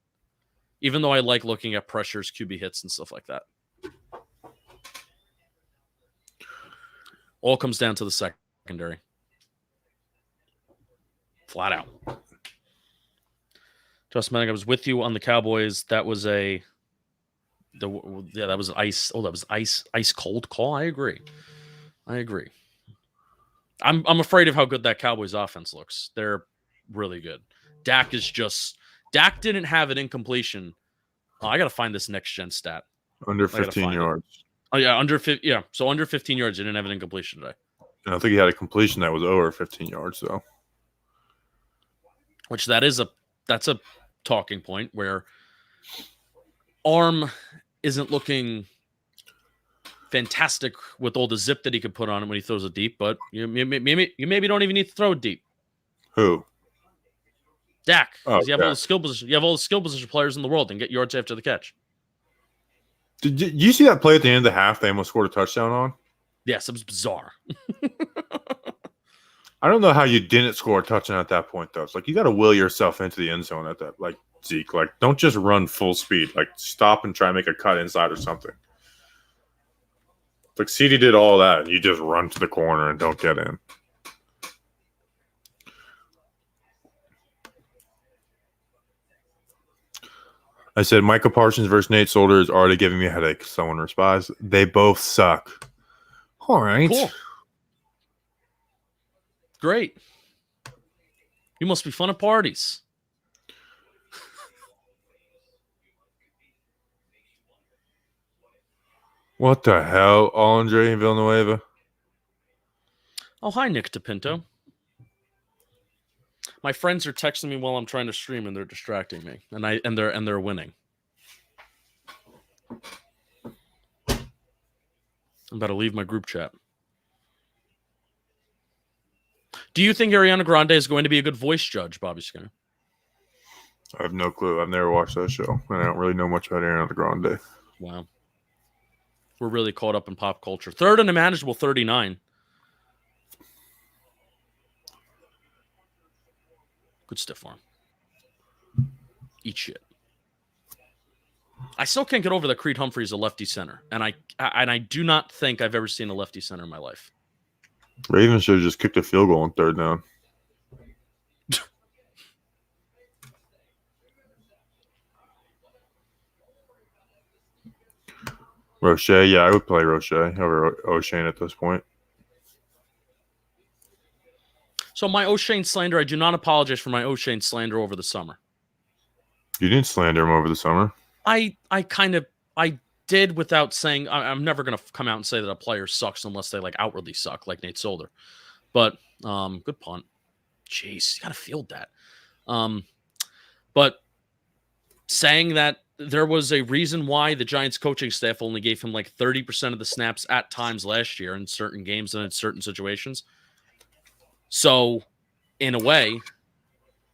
Even though I like looking at pressures, QB hits, and stuff like that. All comes down to the secondary. Flat out. Justin Penik, I was with you on the Cowboys. That was that was ice. Oh, that was ice cold call. I agree. I'm afraid of how good that Cowboys offense looks. They're really good. Dak didn't have an incompletion. Oh, I got to find this next gen stat. Under 15 yards. Oh yeah, under 15. Yeah, so under 15 yards, you didn't have an incompletion today. I think he had a completion that was over 15 yards, though. Which that's a talking point where arm isn't looking fantastic with all the zip that he could put on him when he throws it deep, but you maybe don't even need to throw it deep. Who? Dak. Oh, you have all the skill position. You have all the skill position players in the world and get yards after the catch. Did you see that play at the end of the half they almost scored a touchdown on? Yes, it was bizarre. I don't know how you didn't score a touchdown at that point, though. It's like you got to will yourself into the end zone at that. Like, Zeke, don't just run full speed. Stop and try and make a cut inside or something. It's like CD did all that, and you just run to the corner and don't get in. I said Michael Parsons versus Nate Solder is already giving me a headache. Someone responds, they both suck. All right. Cool. Great. You must be fun at parties. What the hell, Andre Villanueva? Oh, hi, Nick DePinto. My friends are texting me while I'm trying to stream, and they're distracting me, and they're winning. I'm about to leave my group chat. Do you think Ariana Grande is going to be a good voice judge, Bobby Skinner? I have no clue. I've never watched that show, and I don't really know much about Ariana Grande. Wow. We're really caught up in pop culture. Third and a manageable 39. Good stiff arm. Eat shit. I still can't get over that Creed Humphrey is a lefty center, and I do not think I've ever seen a lefty center in my life. Ravens should have just kicked a field goal on third down. Roche, yeah, I would play Roche over O'Shane at this point. So my O'Shane slander, I do not apologize for my O'Shane slander over the summer. You didn't slander him over the summer. I did without saying. I'm never going to come out and say that a player sucks unless they like outwardly suck, like Nate Solder. But good punt. Jeez, you got to field that. But saying that there was a reason why the Giants coaching staff only gave him like 30% of the snaps at times last year in certain games and in certain situations. So, in a way,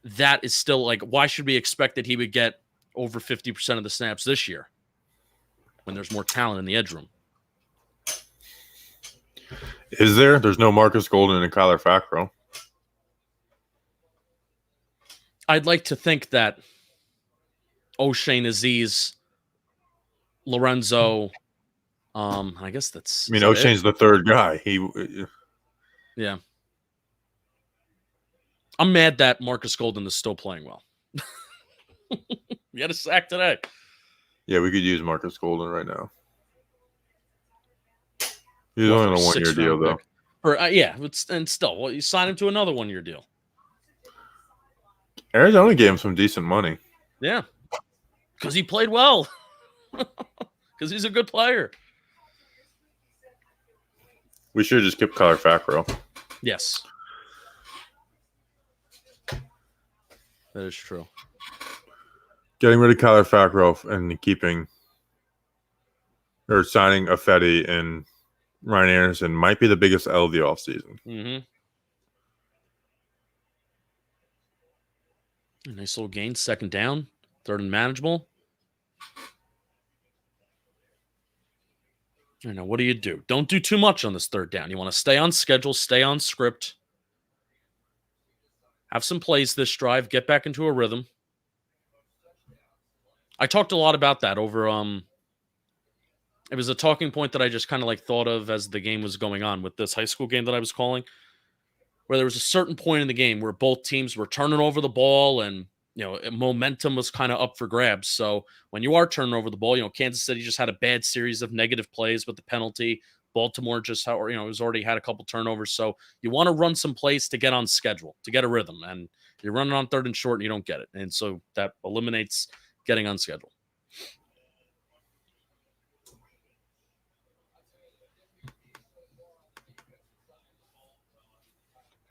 that is still like, why should we expect that he would get over 50% of the snaps this year when there's more talent in the edge room? Is there? There's no Marcus Golden and Kyler Fackrell. I'd like to think that O'Shane, Aziz, Lorenzo, I guess that's... I mean, O'Shane's the third guy. Yeah. I'm mad that Marcus Golden is still playing well. He had a sack today. Yeah, we could use Marcus Golden right now. He's only on a 1-year deal, though. And still, well, you sign him to another 1-year deal. Arizona gave him some decent money. Yeah. Because he played well. Because he's a good player. We should have just kept Kyler Fackrell. Yes. That is true. Getting rid of Kyler Fackrell and signing Affetti and Ryan Anderson might be the biggest L of the offseason. Mm-hmm. A nice little gain. Second down. Third and manageable. I know. What do? Don't do too much on this third down. You want to stay on schedule, stay on script. Have some plays this drive. Get back into a rhythm. I talked a lot about that over. It was a talking point that I just kind of like thought of as the game was going on with this high school game that I was calling, where there was a certain point in the game where both teams were turning over the ball and momentum was kind of up for grabs. So when you are turning over the ball, Kansas City just had a bad series of negative plays with the penalty. Baltimore just has already had a couple turnovers. So you want to run some plays to get on schedule, to get a rhythm, and you're running on third and short and you don't get it. And so that eliminates getting on schedule.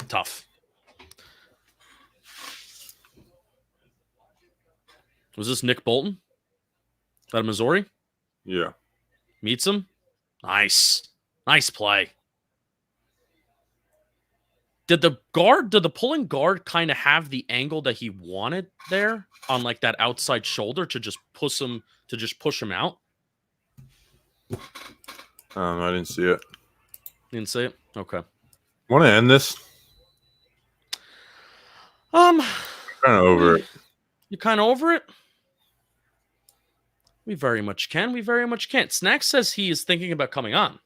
Tough. Was this Nick Bolton? Is that a Missouri? Yeah. Meets him? Nice. Nice play. Did the pulling guard kind of have the angle that he wanted there on like that outside shoulder to just push him out? I didn't see it. You didn't see it? Okay. Want to end this? Kind of over it. You kind of over it? We very much can. We very much can't. Snack says he is thinking about coming on.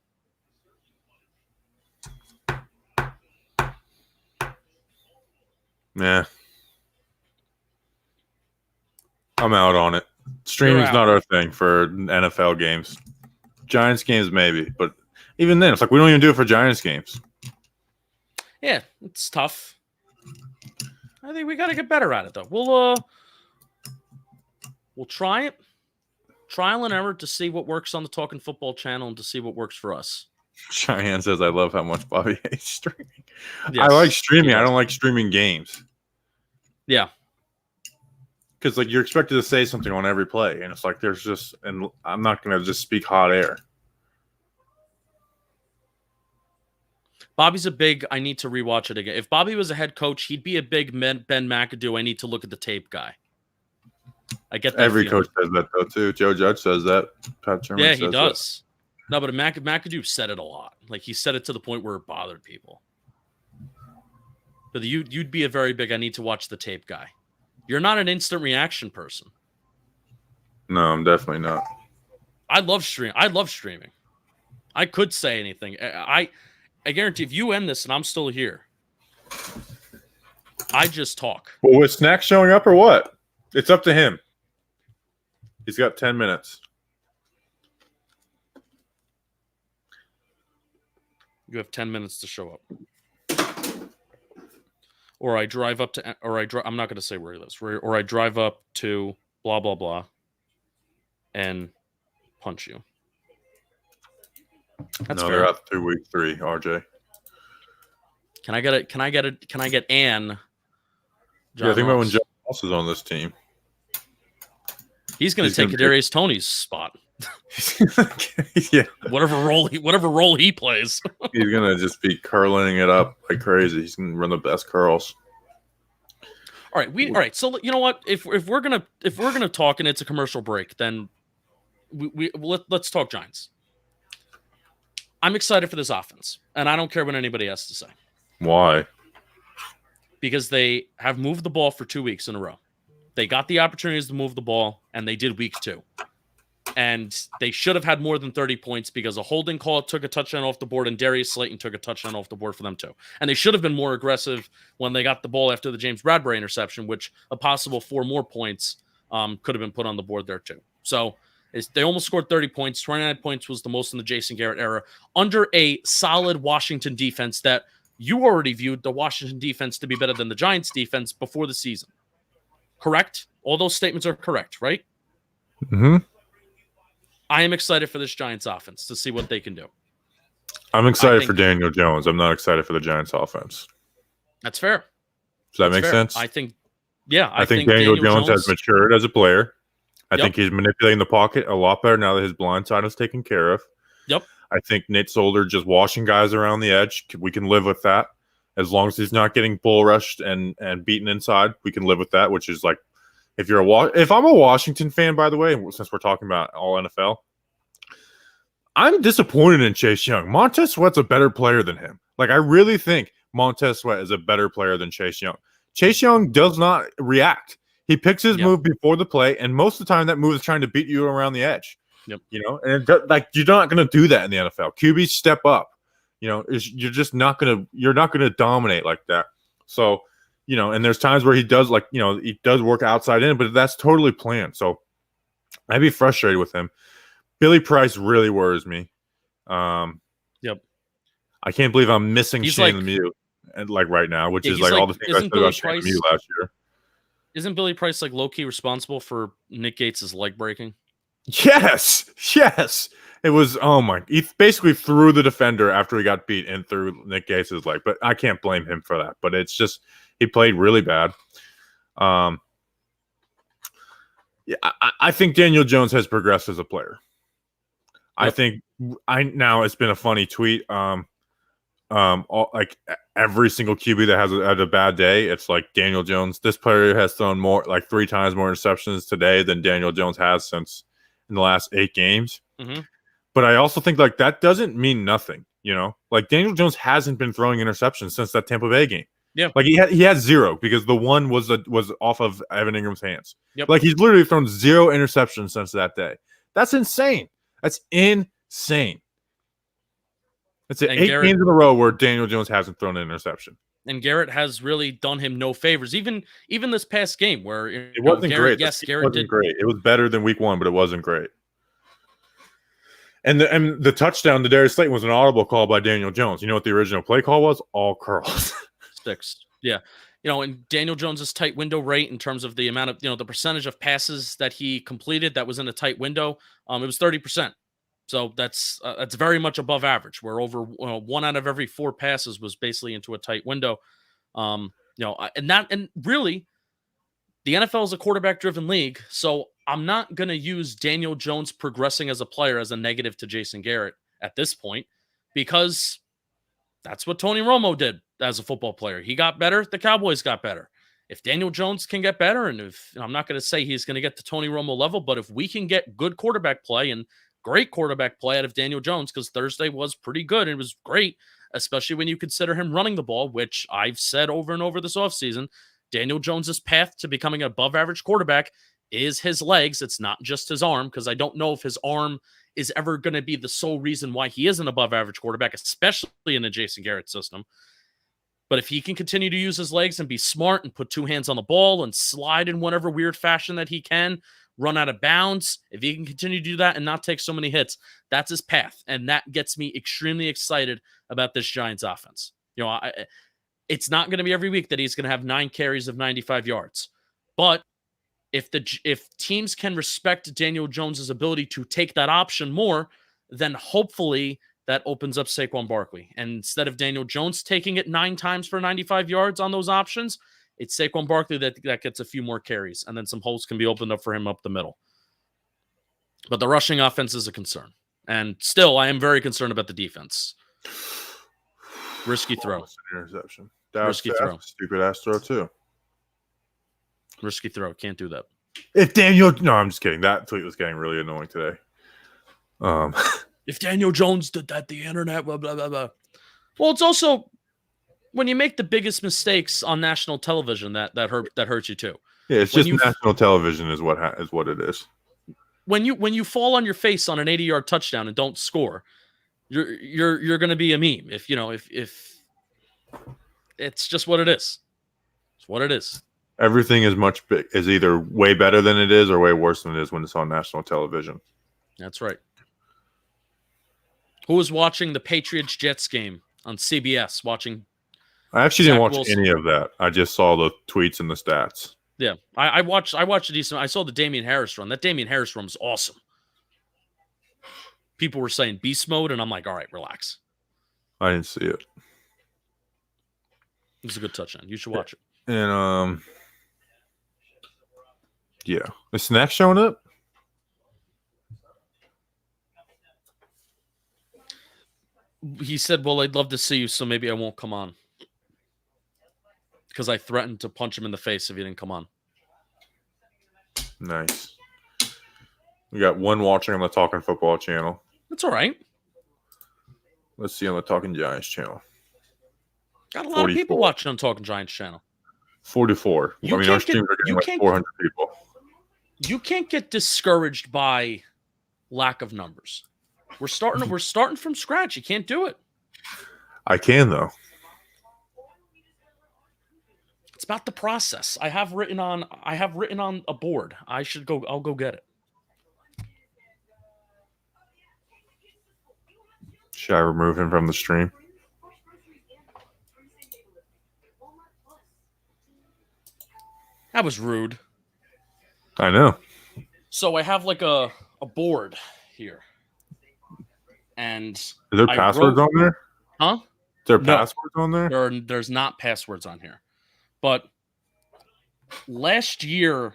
Nah. I'm out on it. Streaming's not our thing for NFL games. Giants games, maybe. But even then, it's like we don't even do it for Giants games. Yeah, it's tough. I think we got to get better at it, though. We'll try it. Trial and error to see what works on the Talkin Football channel and to see what works for us. Cheyenne says, I love how much Bobby hates streaming. Yes. I like streaming. I don't like streaming games. Yeah. Because like you're expected to say something on every play. And it's like and I'm not going to just speak hot air. Bobby's a big, I need to rewatch it again. If Bobby was a head coach, he'd be a big Ben McAdoo, I need to look at the tape guy. I get that Every feeling. coach says that, though, too. Joe Judge says that. Pat Sherman Yeah, says he that. does. No, but McAdoo said it a lot. Like, he said it to the point where it bothered people. But you'd be a very big, I need to watch the tape guy. You're not an instant reaction person. No, I'm definitely not. I love streaming. I could say anything. I guarantee if you end this and I'm still here, I just talk. Well, with Snack showing up or what? It's up to him. He's got 10 minutes. You have 10 minutes to show up. Or I drive up to, I'm not going to say where he lives, or I drive up to blah, blah, blah, and punch you. That's fair. They're out through week 3, RJ. Can I get Ann? John think about when John Ross is on this team. He's going to take Kadarius Toney's spot. Yeah. Whatever role he plays. He's going to just be curling it up like crazy. He's going to run the best curls. All right. So you know what? If we're gonna talk and it's a commercial break, then let's talk Giants. I'm excited for this offense, and I don't care what anybody has to say. Why? Because they have moved the ball for 2 weeks in a row. They got the opportunities to move the ball, and they did week 2. And they should have had more than 30 points because a holding call took a touchdown off the board, and Darius Slayton took a touchdown off the board for them too. And they should have been more aggressive when they got the ball after the James Bradbury interception, which a possible 4 more points could have been put on the board there too. So they almost scored 30 points. 29 points was the most in the Jason Garrett era under a solid Washington defense that you already viewed the Washington defense to be better than the Giants defense before the season. Correct? All those statements are correct, right? Mm-hmm. I am excited for this Giants offense to see what they can do. I'm excited for Daniel Jones. I'm not excited for the Giants offense. That's fair. Does that make sense? I think, yeah. I think Daniel Jones has matured as a player. I think he's manipulating the pocket a lot better now that his blind side is taken care of. Yep. I think Nate Solder just washing guys around the edge. We can live with that. As long as he's not getting bull rushed and beaten inside, we can live with that, which is like, if I'm a Washington fan, by the way, since we're talking about all NFL, I'm disappointed in Chase Young. Montez Sweat's a better player than him. Like, I really think Montez Sweat is a better player than Chase Young. Chase Young does not react. He picks his move before the play, and most of the time that move is trying to beat you around the edge. Yep. You know, and you're not going to do that in the NFL. QBs step up. You know, you're just not going to dominate like that. So, you know, and there's times where he does work outside in, but that's totally planned. So I'd be frustrated with him. Billy Price really worries me. Yep. I can't believe I'm missing He's Shane Lemieux right now, which is like all the things I said about Shane Lemieux last year. Isn't Billy Price like low-key responsible for Nick Gates' leg breaking? Yes. It was, he basically threw the defender after he got beat and threw Nick Gates' leg, but I can't blame him for that. But it's just, he played really bad. I think Daniel Jones has progressed as a player. Yep. Now it's been a funny tweet. Like every single QB that has had a bad day, it's like Daniel Jones. This player has thrown more, like 3 times more interceptions today than Daniel Jones has since in the last 8 games. Mm-hmm. But I also think like that doesn't mean nothing. You know, like Daniel Jones hasn't been throwing interceptions since that Tampa Bay game. Yeah, like he had 0 because the one was off of Evan Ingram's hands. Yep. Like he's literally thrown 0 interceptions since that day. That's insane. That's insane. It's 8 games in a row where Daniel Jones hasn't thrown an interception. And Garrett has really done him no favors. Even this past game where it wasn't great. Yes, Garrett did great. It was better than week 1, but it wasn't great. And the touchdown to Darius Slayton was an audible call by Daniel Jones. You know what the original play call was? All curls. Sticks. Yeah. You know, and Daniel Jones's tight window rate in terms of the amount of, the percentage of passes that he completed that was in a tight window, it was 30%. So that's very much above average, where over 1 out of every 4 passes was basically into a tight window. And really the NFL is a quarterback-driven league, so I'm not going to use Daniel Jones progressing as a player as a negative to Jason Garrett at this point, because That's what Tony Romo did as a football player. He got better. The Cowboys got better. If Daniel Jones can get better, and if I'm not going to say he's going to get to Tony Romo level, but if we can get good quarterback play and great quarterback play out of Daniel Jones, because Thursday was pretty good and it was great, especially when you consider him running the ball, which I've said over and over this offseason, Daniel Jones's path to becoming an above average quarterback is his legs. It's not just his arm, because I don't know if his arm is ever going to be the sole reason why he is an above average quarterback, especially in a Jason Garrett system. But if he can continue to use his legs and be smart and put two hands on the ball and slide in whatever weird fashion that he can, run out of bounds, if he can continue to do that and not take so many hits, that's his path. And that gets me extremely excited about this Giants offense. It's not going to be every week that he's going to have 9 carries of 95 yards. But if teams can respect Daniel Jones's ability to take that option more, then hopefully that opens up Saquon Barkley. And instead of Daniel Jones taking it 9 times for 95 yards on those options, it's Saquon Barkley that gets a few more carries, and then some holes can be opened up for him up the middle. But the rushing offense is a concern. And still, I am very concerned about the defense. Risky throw. Interception. That risky throw. Stupid ass throw, too. Risky throw. Can't do that. No, I'm just kidding. That tweet was getting really annoying today. If Daniel Jones did that, the internet, blah, blah, blah, blah. Well, it's also when you make the biggest mistakes on national television that hurts you too. Yeah, it's just national television is what it is. When you fall on your face on an 80-yard touchdown and don't score, you're going to be a meme. If it's just what it is. It's what it is. Everything is either way better than it is or way worse than it is when it's on national television. That's right. Who was watching the Patriots-Jets game on CBS? I actually didn't watch any of that. I just saw the tweets and the stats. Yeah, I watched a decent. I saw the Damian Harris run. That Damian Harris run was awesome. People were saying beast mode, and I'm like, all right, relax. I didn't see it. It was a good touchdown. You should watch it. And yeah, is Snack showing up? He said, well, I'd love to see you, so maybe I won't come on. Because I threatened to punch him in the face if he didn't come on. Nice. We got one watching on the Talkin Football channel. That's all right. Let's see on the Talkin Giants channel. Got a lot of people watching on Talkin Giants channel. 44. Our streams are getting like 400 people. You can't get discouraged by lack of numbers. We're starting from scratch. You can't do it. I can though. It's about the process. I have written on a board. I'll go get it. Should I remove him from the stream? That was rude. I know. So I have like a board here. And is there passwords on there? Huh? Is there passwords on there? There's not passwords on here. But last year,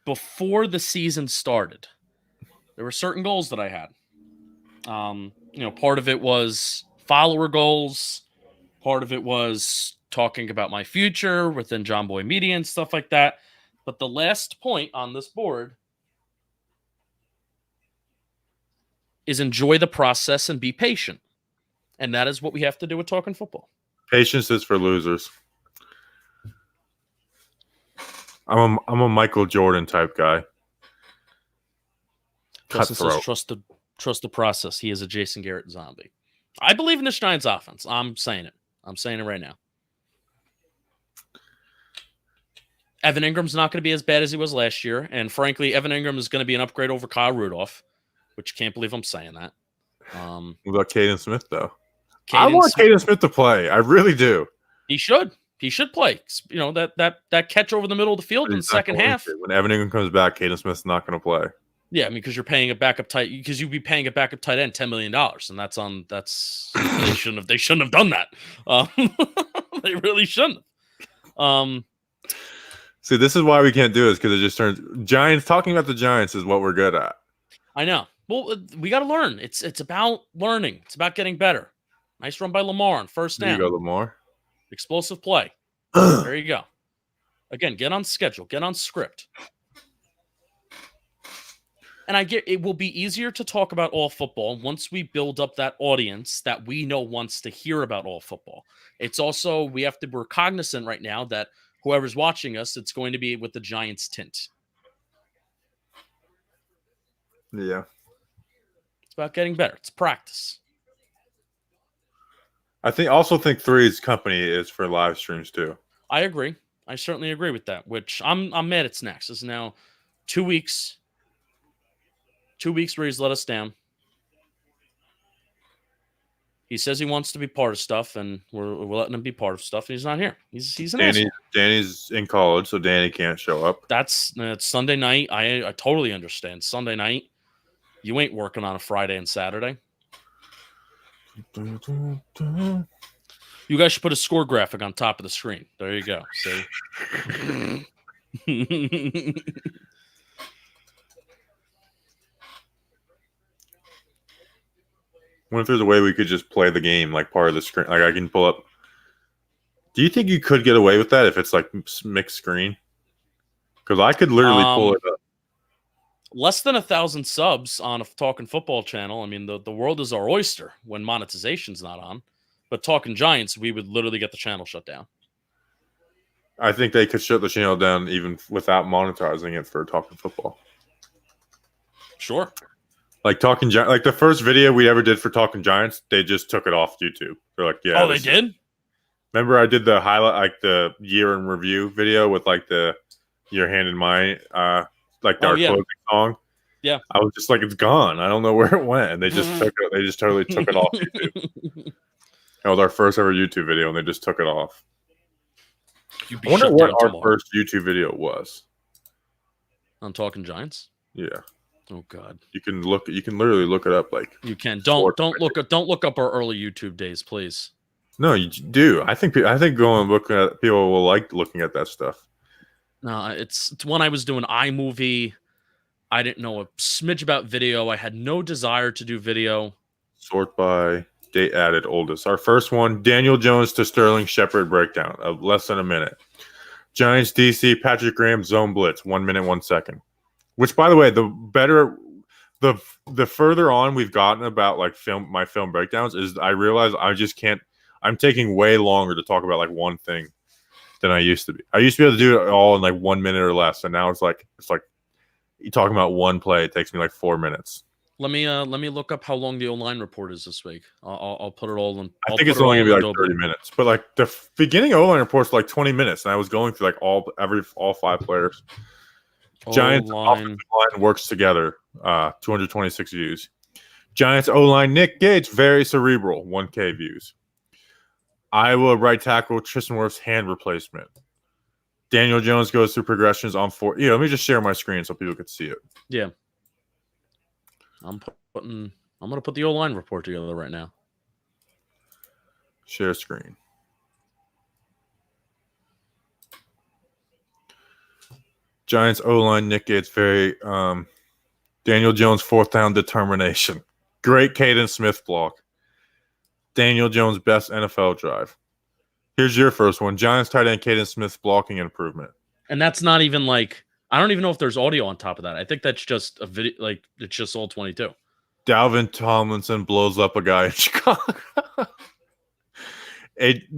before the season started, there were certain goals that I had. Part of it was follower goals. Part of it was talking about my future within John Boy Media and stuff like that. But the last point on this board is enjoy the process and be patient. And that is what we have to do with Talkin Football. Patience is for losers. I'm a Michael Jordan type guy. Cutthroat. Trust the process. He is a Jason Garrett zombie. I believe in this Giants offense. I'm saying it. I'm saying it right now. Evan Ingram's not going to be as bad as he was last year. And frankly, Evan Ingram is going to be an upgrade over Kyle Rudolph, which can't believe I'm saying that. What about Caden Smith, though? I want Caden Smith to play. I really do. He should. He should play. That catch over the middle of the field in the second half. When Evan Ingram comes back, Caden Smith's not going to play. Yeah, because you're paying a backup tight. Because you'd be paying a backup tight end $10 million, and they shouldn't have done that. They really shouldn't. See, this is why we can't do this, because it just turns Giants. Talking about the Giants is what we're good at. I know. Well, we got to learn. It's about learning. It's about getting better. Nice run by Lamar on first There you down. go, Lamar. Explosive play. There you go. Again, get on schedule. Get on script. And I get it will be easier to talk about all football once we build up that audience that we know wants to hear about all football. It's also, we're cognizant right now that whoever's watching us, it's going to be with the Giants tint. Yeah. It's about getting better. It's practice. I also think Three's company is for live streams too. I agree. I certainly agree with that, which I'm mad at Snacks. This is now 2 weeks. 2 weeks where he's let us down. He says he wants to be part of stuff, and we're letting him be part of stuff, and he's not here. He's an asshole. Danny's in college, so Danny can't show up. That's Sunday night. I totally understand. Sunday night, you ain't working on a Friday and Saturday. You guys should put a score graphic on top of the screen. There you go. See? What if there's a way we could just play the game like part of the screen? Like I can pull up. Do you think you could get away with that if it's like mixed screen? Because I could literally pull it up. Less than 1,000 subs on a Talkin Football channel. I mean, the world is our oyster when monetization's not on. But Talkin Giants, we would literally get the channel shut down. I think they could shut the channel down even without monetizing it for Talkin Football. Sure. Like like the first video we ever did for Talkin Giants, they just took it off YouTube. They're like, yeah. Oh, they did? Remember I did the highlight, like the year in review video with like the Your Hand in Mine, like our closing song. Yeah. I was just like, it's gone. I don't know where it went. And they just totally took it off YouTube. That was our first ever YouTube video, and they just took it off. I wonder what our first YouTube video was. On Talkin Giants? Yeah. Oh God. You can literally look it up. Like you can. Don't look up our early YouTube days, please. No, you do. I think going and looking at people will like looking at that stuff. No, it's when I was doing iMovie. I didn't know a smidge about video. I had no desire to do video. Sort by date added oldest. Our first one, Daniel Jones to Sterling Shepard breakdown of less than a minute. Giants DC, Patrick Graham zone blitz, 1 minute, 1 second. Which, by the way, the further on we've gotten about like my film breakdowns is I realize I just can't. I'm taking way longer to talk about like one thing than I used to be. I used to be able to do it all in like 1 minute or less, and now it's like you're talking about one play. It takes me like 4 minutes. Let me look up how long the online report is this week. I'll put it all in. I think it's only gonna be like 30 minutes, but like the beginning online report's like 20 minutes, and I was going through like all 5 players. Giants offensive line works together. 226 views. Giants O-line Nick Gates, very cerebral, 1K views. Iowa right tackle Tristan Wirfs hand replacement. Daniel Jones goes through progressions on 4. Let me just share my screen so people can see it. Yeah. I'm gonna put the O-line report together right now. Share screen. Giants O-line Nick Gates, very Daniel Jones 4th down determination. Great Caden Smith block. Daniel Jones best NFL drive. Here's your first one. Giants tight end Caden Smith blocking improvement. And that's not even like, I don't even know if there's audio on top of that. I think that's just a video, like it's just all 22. Dalvin Tomlinson blows up a guy in Chicago.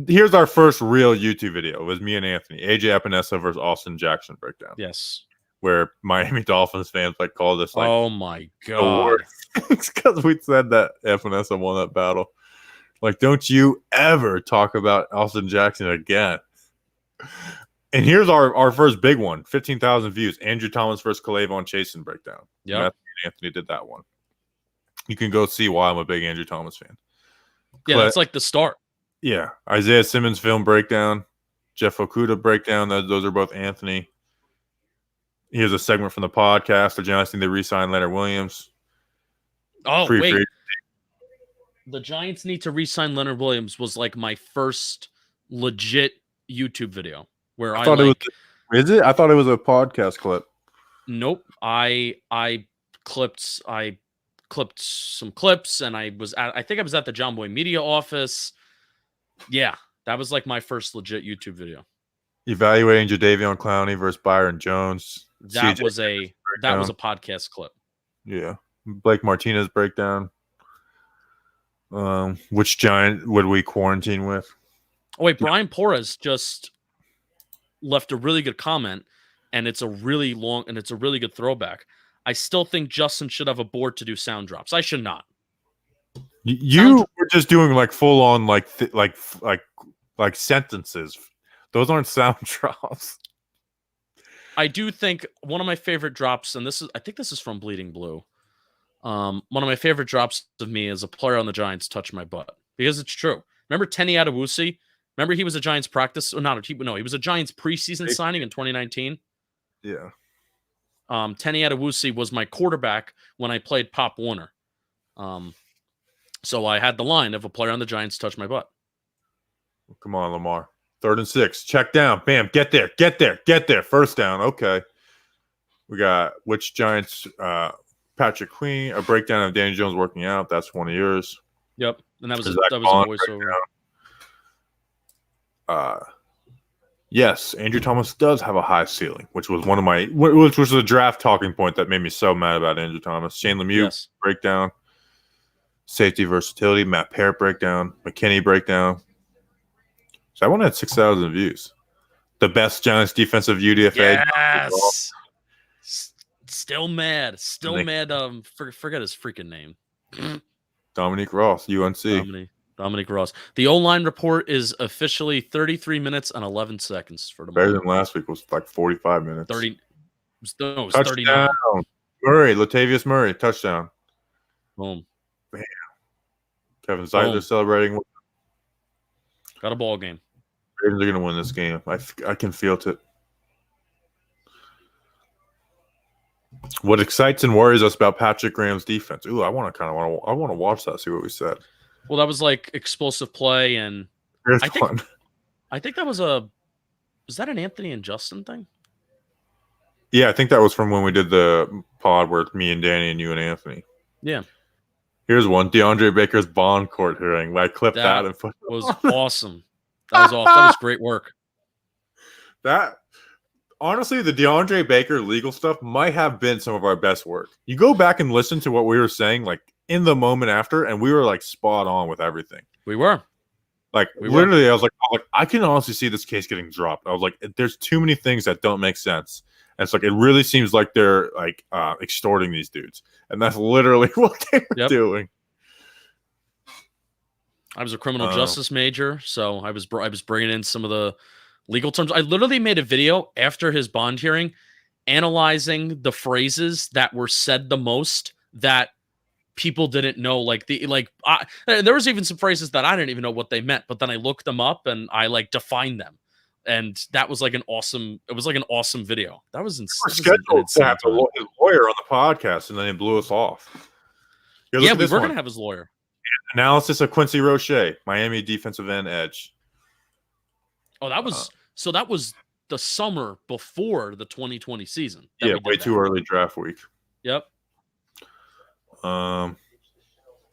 Here's our first real YouTube video. It was me and Anthony. AJ Epinesa versus Austin Jackson breakdown. Yes. Where Miami Dolphins fans like called us like, oh my God. It's because we said that Epinesa won that battle. Like, don't you ever talk about Austin Jackson again. And here's our first big one. 15,000 views. Andrew Thomas versus K'Lavon Chasen breakdown. Yeah. Anthony did that one. You can go see why I'm a big Andrew Thomas fan. Yeah, that's like the start. Yeah. Isaiah Simmons film breakdown. Jeff Okuda breakdown. Those are both Anthony. Here's a segment from the podcast. The Giants need to re-sign Leonard Williams. Oh, wait. The Giants need to re-sign Leonard Williams was like my first legit YouTube video where I thought it was. Is it? I thought it was a podcast clip. Nope. I clipped clipped some clips, and I think I was at the John Boy Media office. Yeah, that was like my first legit YouTube video. Evaluating Jadeveon Clowney versus Byron Jones. That CJ was a podcast clip. Yeah. Blake Martinez breakdown. Which Giant would we quarantine with? Oh wait, Brian Porras just left a really good comment, and it's a really long and it's a really good throwback. I still think Justin should have a board to do sound drops. I should not. You were just doing like full on like sentences. Those aren't sound drops. I do think one of my favorite drops, and I think this is from Bleeding Blue. One of my favorite drops of me as a player on the Giants touched my butt, because it's true. Remember Tenny Adewusi? Remember he was a Giants practice, or not? He was a Giants preseason signing in 2019. Yeah. Tenny Adewusi was my quarterback when I played Pop Warner. So I had the line of a player on the Giants touched my butt. Come on, Lamar. 3rd and 6. Check down. Bam. Get there. First down. Okay. We got which Giants? Patrick Queen. A breakdown of Danny Jones working out. That's one of yours. Yep. And that was a voiceover. Yes, Andrew Thomas does have a high ceiling, which was which was a draft talking point that made me so mad about Andrew Thomas. Shane Lemieux breakdown. Safety versatility. Matt Parrott breakdown. McKinney breakdown. So that one had 6,000 views. The best Giants defensive UDFA. Yes. Still mad. Forget his freaking name. Dominique Ross, UNC. Dominique Ross. The O-line report is officially 33 minutes and 11 seconds for tomorrow. Better than last week. Was like 45 minutes. 30. It was touchdown. 39. Latavius Murray, touchdown. Boom. Bam. Kevin Zeitler celebrating. Got a ball game. Ravens are going to win this game. I can feel it. What excites and worries us about Patrick Graham's defense? Ooh, I want to watch that. See what we said. Well, that was like explosive play, and I think that was that an Anthony and Justin thing? Yeah, I think that was from when we did the pod with me and Danny and you and Anthony. Yeah. Here's one: DeAndre Baker's bond court hearing. I clipped that and put was awesome. That was awesome. That was great work. That honestly, the DeAndre Baker legal stuff might have been some of our best work. You go back and listen to what we were saying, like in the moment after, and we were like spot on with everything. We were. Like literally, I was like, I can honestly see this case getting dropped. I was like, there's too many things that don't make sense. And it's like, it really seems like they're like extorting these dudes. And that's literally what they were doing. I was a criminal justice major, so I was bringing in some of the legal terms. I literally made a video after his bond hearing analyzing the phrases that were said the most that people didn't know. There was even some phrases that I didn't even know what they meant, but then I looked them up and I like defined them. And that was like an awesome video. That was insane. We were scheduled to have his lawyer on the podcast, and then he blew us off. We were going to have his lawyer. Analysis of Quincy Roche, Miami defensive end edge. Oh, that was that was the summer before the 2020 season. Yeah, way too early draft week. Yep. And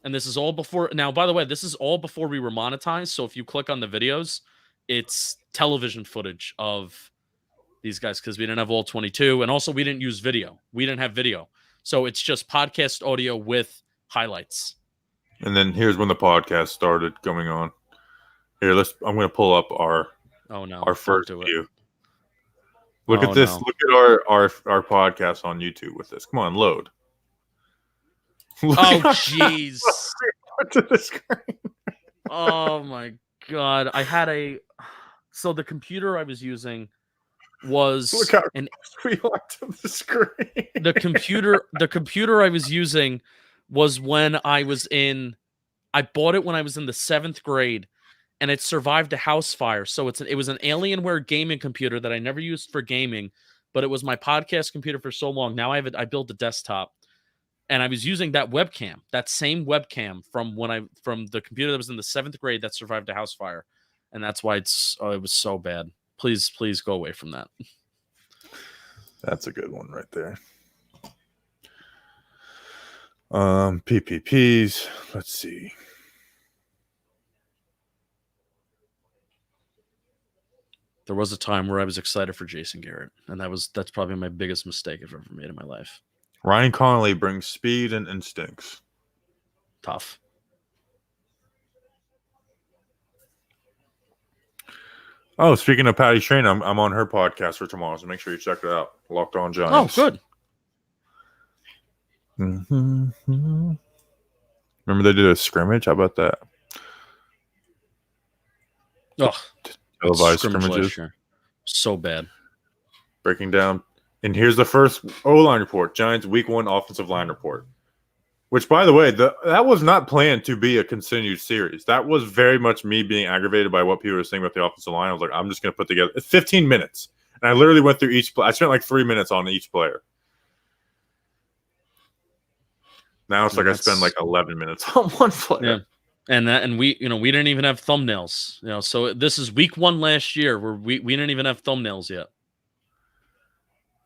this is all before. Now, by the way, this is all before we were monetized. So if you click on the videos, it's television footage of these guys because we didn't have all 22, and also we didn't use video. We didn't have video, so it's just podcast audio with highlights. And then here's when the podcast started going on. Here, I'm going to pull up our first view. Look at this. No. Look at our podcast on YouTube with this. Come on, load. Oh, jeez. To the screen. Oh my God. So the computer I was using was the screen. The computer I was using was when I bought it when I was in the 7th grade, and it survived a house fire. So it was an Alienware gaming computer that I never used for gaming, but it was my podcast computer for so long. Now I built a desktop, and I was using that webcam, that same webcam from the computer that was in the 7th grade that survived a house fire. And that's why it was so bad. Please go away from that. That's a good one right there. PPPs. Let's see. There was a time where I was excited for Jason Garrett, and that's probably my biggest mistake I've ever made in my life. Ryan Connolly brings speed and instincts. Tough. Oh, speaking of Patty Shane, I'm on her podcast for tomorrow, so make sure you check it out. Locked On Giants. Oh, good. Mm-hmm. Remember they did a scrimmage? How about that? Oh, televised scrimmages. So bad. Breaking down. And here's the first O-line report. Giants Week 1 offensive line report. Which, by the way, that was not planned to be a continued series. That was very much me being aggravated by what people were saying about the offensive line. I was like, I'm just going to put together 15 minutes. And I literally went through each play. I spent like 3 minutes on each player. Now it's like I spend like 11 minutes on one player. Yeah. And we didn't even have thumbnails. So this is Week 1 last year where we didn't even have thumbnails yet.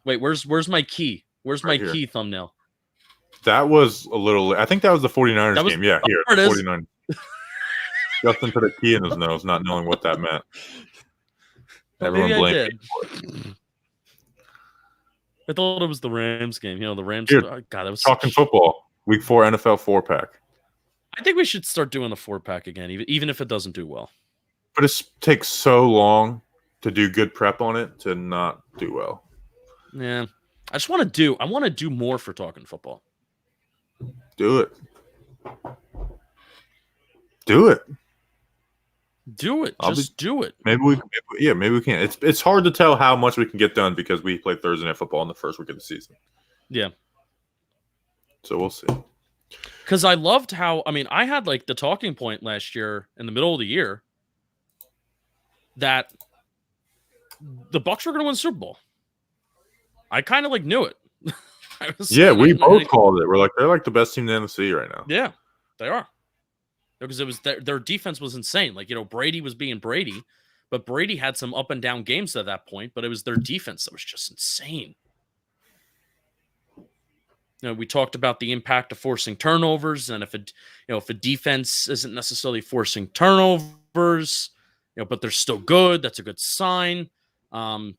Wait, where's my key? Where's my key thumbnail? That was a little. I think that was the 49ers game. Yeah, here. 49ers. Justin put a key in his nose, not knowing what that meant. Everyone blamed me for it. I thought it was the Rams game. The Rams. Here, God, that was Talkin Football. Week 4 NFL 4-pack. I think we should start doing the 4-pack again, even if it doesn't do well. But it takes so long to do good prep on it to not do well. Yeah, I want to do more for Talkin Football. Do it. Do it. Do it. Just do it. Maybe we can. It's hard to tell how much we can get done because we play Thursday Night Football in the first week of the season. Yeah. So we'll see. Because I loved how, I had like the talking point last year in the middle of the year that the Bucs were going to win the Super Bowl. I kind of like knew it. We both called it. We're like, they're like the best team in the NFC right now. Yeah, they are. Because it was their defense was insane. Like, Brady was being Brady, but Brady had some up and down games at that point, but it was their defense that was just insane. We talked about the impact of forcing turnovers, and if a defense isn't necessarily forcing turnovers, but they're still good, that's a good sign.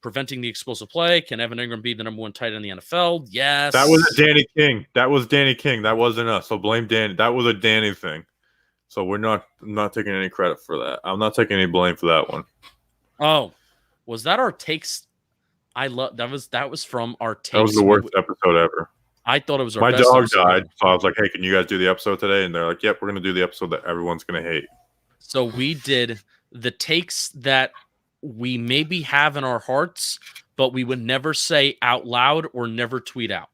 Preventing the explosive play. Can Evan Ingram be the number 1 tight end in the NFL? Yes. That was Danny King. That wasn't us. So blame Danny. That was a Danny thing. So I'm not taking any credit for that. I'm not taking any blame for that one. Oh, was that our takes? That was from our takes. That was the worst episode ever. I thought it was my dog died, so I was like, "Hey, can you guys do the episode today?" And they're like, "Yep, we're going to do the episode that everyone's going to hate." So we did the takes that we maybe have in our hearts, but we would never say out loud or never tweet out.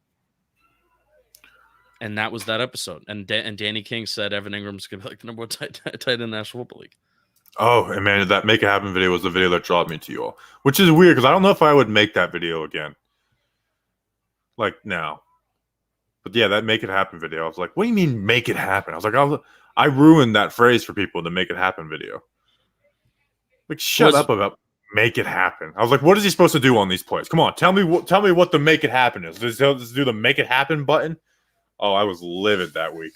And that was that episode. And Danny King said Evan Ingram's going to be like the number 1 tight end in the National Football League. Oh, and man, that Make It Happen video was the video that drawed me to you all, which is weird because I don't know if I would make that video again. Like now. But yeah, that Make It Happen video. I was like, what do you mean make it happen? I was like, I ruined that phrase for people, the Make It Happen video. Like, shut up about make it happen. I was like, what is he supposed to do on these plays? Come on, tell me what the Make It Happen is. Does he do the Make It Happen button? Oh, I was livid that week.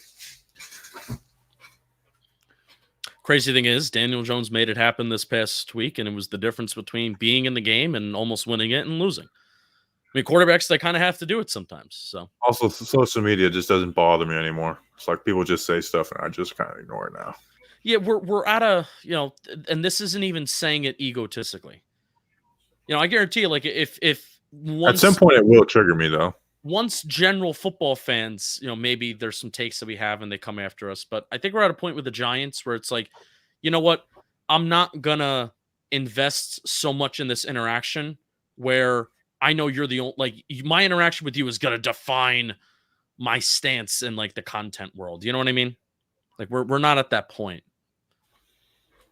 Crazy thing is, Daniel Jones made it happen this past week, and it was the difference between being in the game and almost winning it and losing. Quarterbacks, they kind of have to do it sometimes. So also, social media just doesn't bother me anymore. It's like people just say stuff, and I just kind of ignore it now. Yeah, we're at a, and this isn't even saying it egotistically. I guarantee you, like if at some point it will trigger me though. Once general football fans, maybe there's some takes that we have and they come after us. But I think we're at a point with the Giants where it's like, you know what? I'm not gonna invest so much in this interaction where I know you're the only, my interaction with you is gonna define my stance in like the content world. You know what I mean? Like we're not at that point.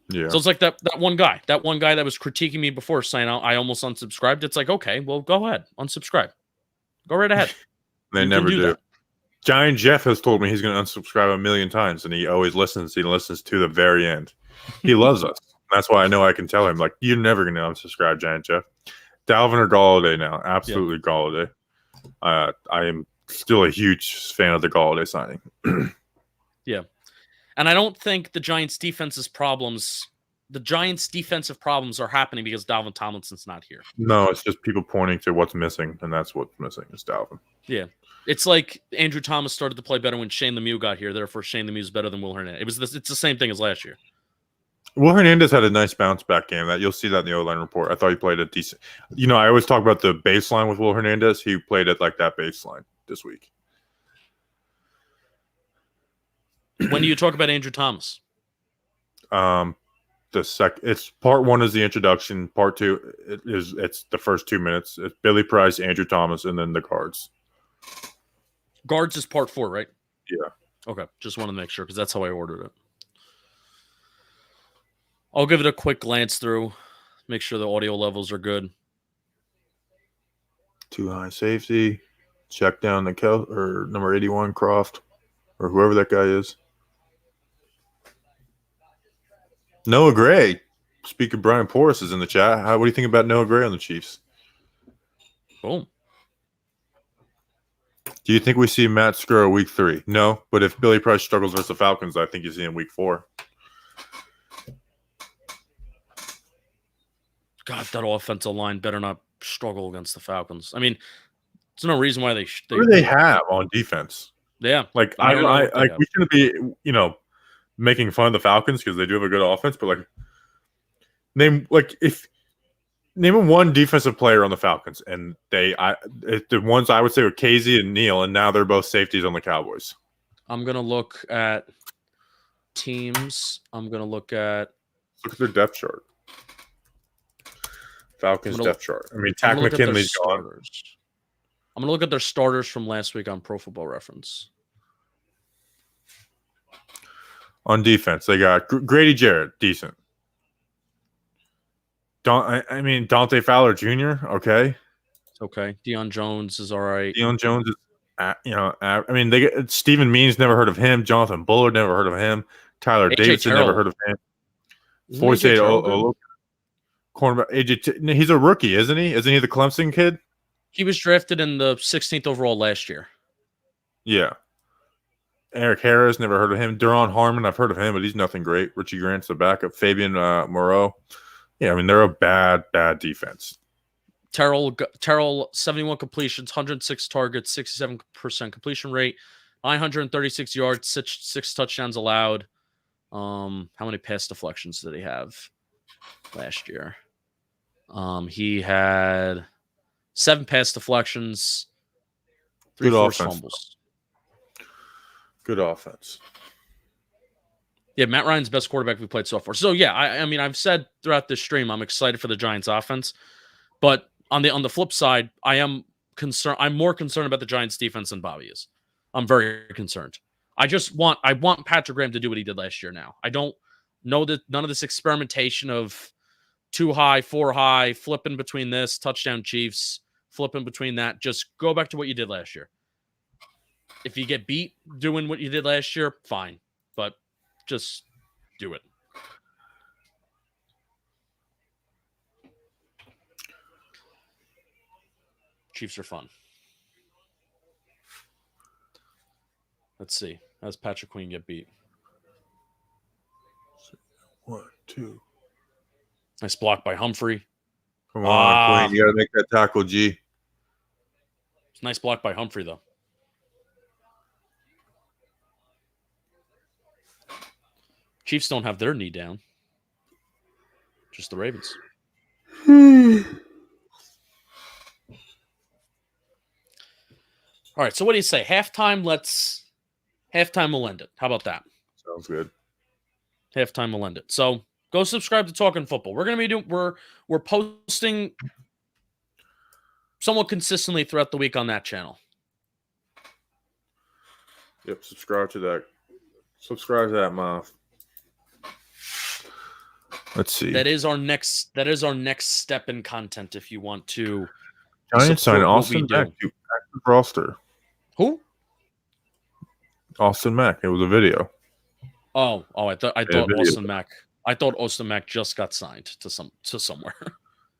Yeah. So it's like that one guy that was critiquing me before saying I almost unsubscribed. It's like, okay, well, go ahead, unsubscribe. Go right ahead. They never do. That. Giant Jeff has told me he's going to unsubscribe a million times, and he always listens. He listens to the very end. He loves us. That's why I know I can tell him, like, you're never going to unsubscribe, Giant Jeff. Dalvin or Galladay now. Absolutely Galladay. I am still a huge fan of the Galladay signing. Yeah. And I don't think the Giants' defensive problems are happening because Dalvin Tomlinson's not here. No, it's just people pointing to what's missing, and that's what's missing is Dalvin. Yeah. It's like Andrew Thomas started to play better when Shane Lemieux got here. Therefore, Shane Lemieux is better than Will Hernandez. It's the same thing as last year. Will Hernandez had a nice bounce back game. That you'll see that in the O-line report. I thought he played a decent. I always talk about the baseline with Will Hernandez. He played it like that baseline this week. When do you talk about Andrew Thomas? It's part one is the introduction. Part two it's the first 2 minutes. It's Billy Price, Andrew Thomas, and then the guards. Guards is part 4, right? Yeah. Okay. Just want to make sure because that's how I ordered it. I'll give it a quick glance through, make sure the audio levels are good. Too high safety. Check down the number 81 Croft or whoever that guy is. Noah Gray. Speaker Brian Porras is in the chat. What do you think about Noah Gray on the Chiefs? Boom. Do you think we see Matt Skura week 3? No, but if Billy Price struggles versus the Falcons, I think you see him week 4. God, that offensive line better not struggle against the Falcons. I mean, there's no reason why they what do they have on defense? Yeah. Like we shouldn't be, making fun of the Falcons because they do have a good offense, but name one defensive player on the Falcons, and the ones I would say were Casey and Neal, and now they're both safeties on the Cowboys. I'm gonna look at teams. Look at their depth chart. Falcons depth chart. I mean, Tack McKinley's gone. I'm gonna look at their starters from last week on Pro Football Reference. On defense, they got Grady Jarrett, decent. Dante Fowler Jr., okay. It's okay. Deion Jones is all right. Deion Jones is, they get Stephen Means, never heard of him. Jonathan Bullard, never heard of him. Tyler Davidson, never heard of him. Cornerback AJ. He's a rookie, isn't he? Isn't he the Clemson kid? He was drafted in the 16th overall last year. Yeah. Eric Harris, never heard of him. Duron Harmon, I've heard of him, but he's nothing great. Richie Grant's the backup. Fabian Moreau. Yeah, they're a bad defense. Terrell, 71 completions, 106 targets, 67% completion rate, 936 yards, six touchdowns allowed. How many pass deflections did he have last year? He had 7 pass deflections, 3 forced fumbles. Good offense. Yeah, Matt Ryan's best quarterback we played so far. So yeah, I've said throughout this stream I'm excited for the Giants offense, but on the flip side, I'm more concerned about the Giants defense than Bobby is. I'm very concerned. I want Patrick Graham to do what he did last year now. I don't know that none of this experimentation of 2 high, 4 high, flipping between this, touchdown Chiefs, flipping between that. Just go back to what you did last year. If you get beat doing what you did last year, fine. But just do it. Chiefs are fun. Let's see. How does Patrick Queen get beat? 1, 2. Nice block by Humphrey. Come on, Queen. You got to make that tackle, G. It's a nice block by Humphrey, though. Chiefs don't have their knee down. Just the Ravens. All right, so what do you say? Halftime, we'll end it. How about that? Sounds good. Halftime, we'll end it. So go subscribe to Talkin Football. We're gonna be doing we're posting somewhat consistently throughout the week on that channel. Yep, subscribe to that. Subscribe to that, Mom. Let's see. That is our next step in content. If you want to, Giants sign Austin Mack to active roster. Who? Austin Mack. It was a video. Oh! I thought Austin Mack. I thought Austin Mack just got signed to somewhere.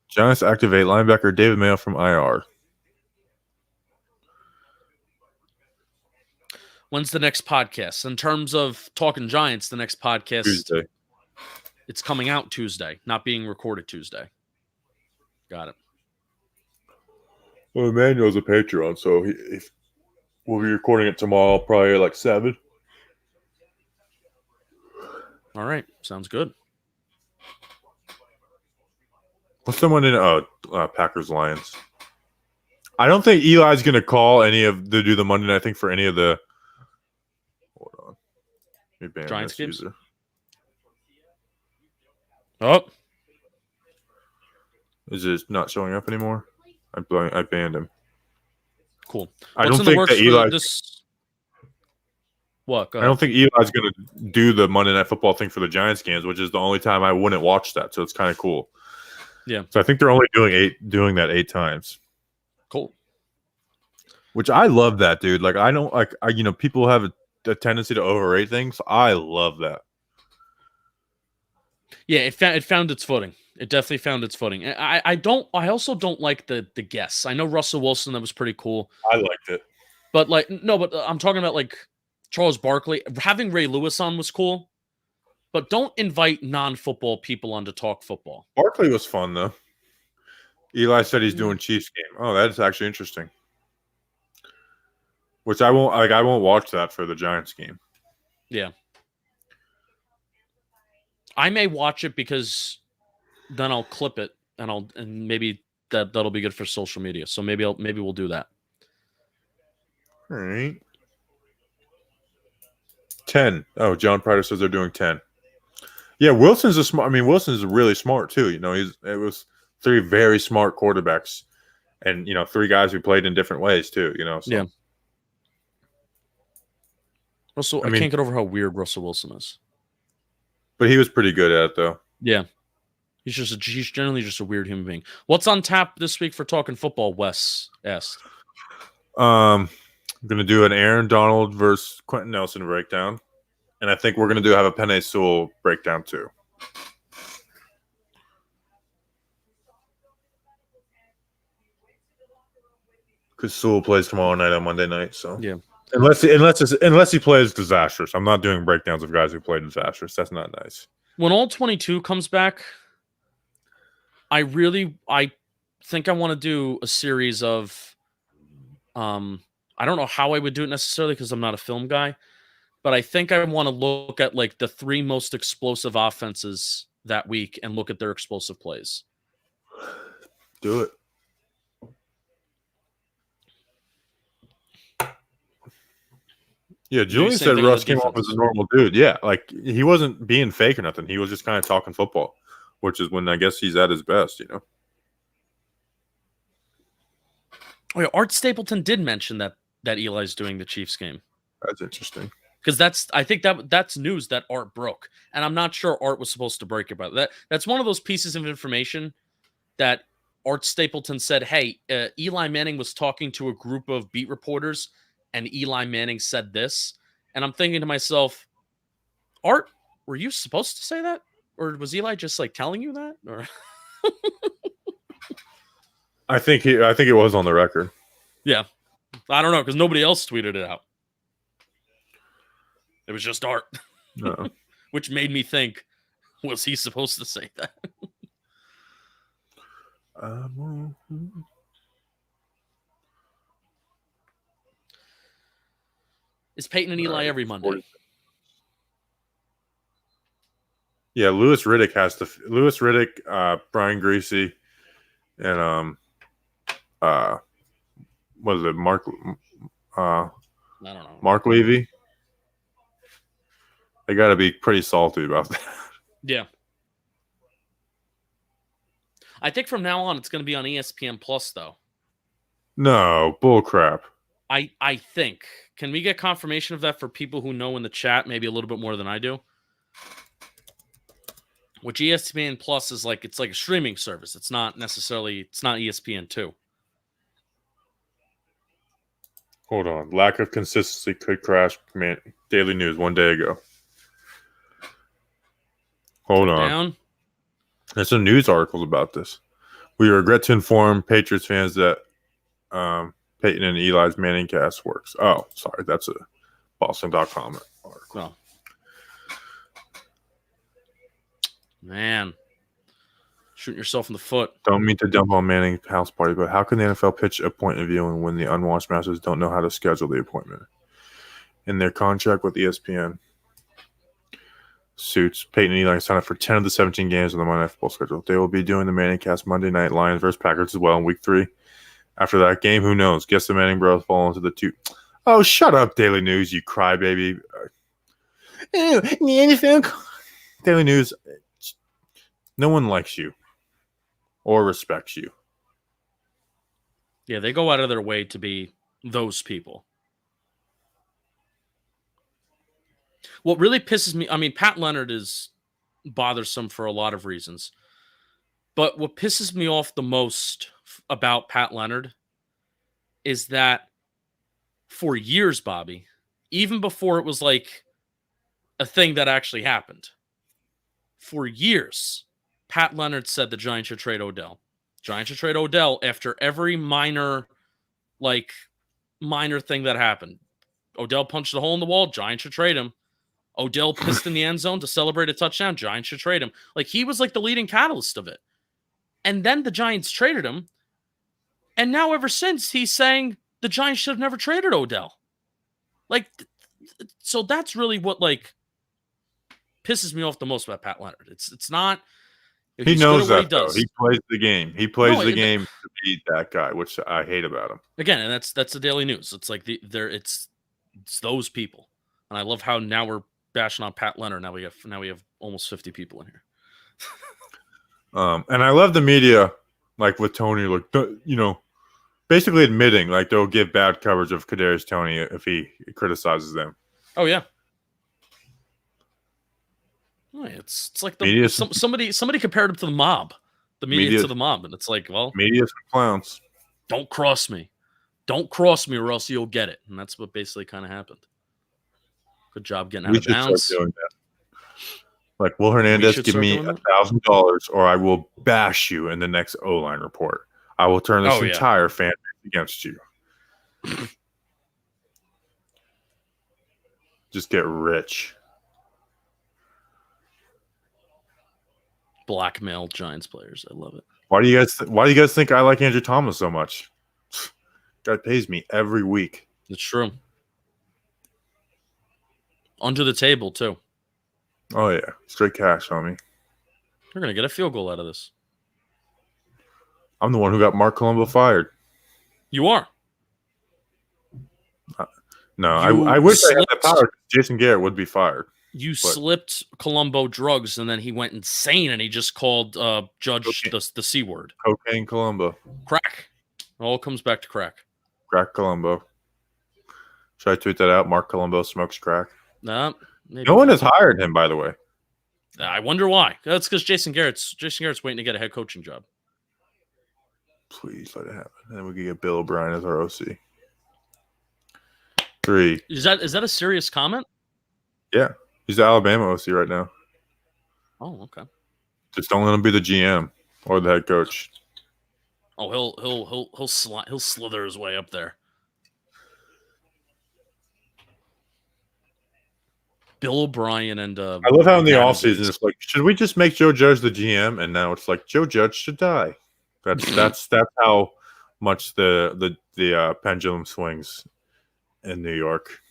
Giants activate linebacker David Mayo from IR. When's the next podcast? In terms of Talking Giants, the next podcast, Tuesday. It's coming out Tuesday, not being recorded Tuesday. Got it. Well, Emmanuel's a Patreon, so we'll be recording it tomorrow, probably like 7. All right. Sounds good. What's someone in Packers Lions? I don't think Eli's going to call do the Monday night thing for any of the. Hold on. Let me ban Giants this games? user. Oh. Is it not showing up anymore? I banned him. Cool. I What's don't in the think works that for Eli. this? What? Go I ahead. don't think Eli's going to do the Monday Night Football thing for the Giants games, which is the only time I wouldn't watch that. So it's kind of cool. Yeah. So I think they're only doing that 8 times. Cool. Which I love that, dude. Like I don't like. People have a tendency to overrate things. I love that. Yeah, it found its footing. It definitely found its footing. I also don't like the guests. I know Russell Wilson, that was pretty cool. I liked it. But I'm talking about like Charles Barkley. Having Ray Lewis on was cool. But don't invite non-football people on to talk football. Barkley was fun though. Eli said he's doing Chiefs game. Oh, that's actually interesting. Which I won't watch that for the Giants game. Yeah. I may watch it because then I'll clip it and maybe that'll be good for social media. So maybe we'll do that. All right. 10. Oh, John Prider says they're doing 10. Yeah, Wilson's Wilson's really smart too. It was 3 very smart quarterbacks, and 3 guys who played in different ways too. So. Yeah. Russell, I can't get over how weird Russell Wilson is. But he was pretty good at it though. Yeah. He's generally just a weird human being. What's on tap this week for Talking Football? Wes asked. I'm gonna do an Aaron Donald versus Quentin Nelson breakdown, and I think we're gonna have a Penei Sewell breakdown too. Because Sewell plays tomorrow night on Monday night, so yeah. Unless he plays disastrous, I'm not doing breakdowns of guys who played disastrous. That's not nice. When all 22 comes back, I think I want to do a series of, I don't know how I would do it necessarily because I'm not a film guy, but I think I want to look at like the 3 most explosive offenses that week and look at their explosive plays. Do it. Yeah, Julian said Russ came off as a normal dude. Yeah, like he wasn't being fake or nothing. He was just kind of talking football, which is when I guess he's at his best, Oh yeah, Art Stapleton did mention that Eli's doing the Chiefs game. That's interesting. Because I think that's news that Art broke, and I'm not sure Art was supposed to break about that. That's one of those pieces of information that Art Stapleton said, "Hey, Eli Manning was talking to a group of beat reporters." And Eli Manning said this. And I'm thinking to myself, Art, were you supposed to say that? Or was Eli just like telling you that? Or I think it was on the record. Yeah. I don't know, because nobody else tweeted it out. It was just Art. No. Which made me think, was he supposed to say that? Is Peyton and Eli every Monday? Yeah, Louis Riddick, Brian Greasy, and what is it, Mark? I don't know. Mark Levy. They got to be pretty salty about that. Yeah. I think from now on it's going to be on ESPN Plus, though. No, bull crap. I think. Can we get confirmation of that for people who know in the chat, maybe a little bit more than I do? Which ESPN Plus is like, it's like a streaming service. It's not ESPN 2. Hold on. Lack of consistency could crash Daily News 1 day ago. Hold on. Down. There's some news articles about this. We regret to inform Patriots fans that Peyton and Eli's Manning cast works. Oh, sorry. That's a Boston.com article. No. Man. Shooting yourself in the foot. Don't mean to dump on Manning's house party, but how can the NFL pitch a point of viewing when the unwashed masters don't know how to schedule the appointment? In their contract with ESPN suits, Peyton and Eli signed up for 10 of the 17 games on the Monday Night Football schedule. They will be doing the Manning cast Monday night Lions versus Packers as well in week 3. After that game, who knows? Guess the Manning bros fall into the 2. Oh, shut up, Daily News, you crybaby. Ew, the NFL Daily News, no one likes you or respects you. Yeah, they go out of their way to be those people. What really pisses me, I mean, Pat Leonard is bothersome for a lot of reasons. But what pisses me off the most about Pat Leonard is that for years, Bobby, even before it was like a thing that actually happened, for years, Pat Leonard said the Giants should trade Odell. Giants should trade Odell after every minor thing that happened. Odell punched a hole in the wall, Giants should trade him. Odell pissed in the end zone to celebrate a touchdown, Giants should trade him. Like, he was like the leading catalyst of it. And then the Giants traded him. And now ever since, he's saying the Giants should have never traded Odell. Like, so that's really what, like, pisses me off the most about Pat Leonard. It's not... He knows that, though. He plays the game. He plays the game to beat that guy, which I hate about him. Again, and that's the Daily News. It's like it's those people. And I love how now we're bashing on Pat Leonard. Now we have almost 50 people in here. And I love the media, like with Tony, like, you know, basically admitting like they'll give bad coverage of Kadarius Toney if he criticizes them. Oh yeah. It's like the somebody compared him to the mob, the media to the mob, and it's like, well, media's for clowns. Don't cross me, or else you'll get it, and that's what basically kind of happened. Good job getting out of bounds. Like, Will Hernandez, give me $1,000, or I will bash you in the next O-line report. I will turn this entire fan base against you. Just get rich. Blackmail Giants players. I love it. Why do you guys think I like Andrew Thomas so much? Guy pays me every week. It's true. Under the table too. Oh yeah, straight cash on me. We're gonna get a field goal out of this. I'm the one who got Mark Colombo fired. You are. No, I wish I had the power. Jason Garrett would be fired. You slipped Colombo drugs, and then he went insane, and he just called Judge the C word. Cocaine Colombo. Crack. It all comes back to crack. Crack Colombo. Should I tweet that out? Mark Colombo smokes crack. No one has hired him, by the way. I wonder why. That's because Jason Garrett's waiting to get a head coaching job. Please let it happen. And then we can get Bill O'Brien as our OC. 3. Is that a serious comment? Yeah. He's the Alabama OC right now. Oh, okay. Just don't let him be the GM or the head coach. Oh, he'll slither his way up there. Bill O'Brien and I love how in the offseason it's like, should we just make Joe Judge the GM? And now it's like Joe Judge should die. That's how much the pendulum swings in New York.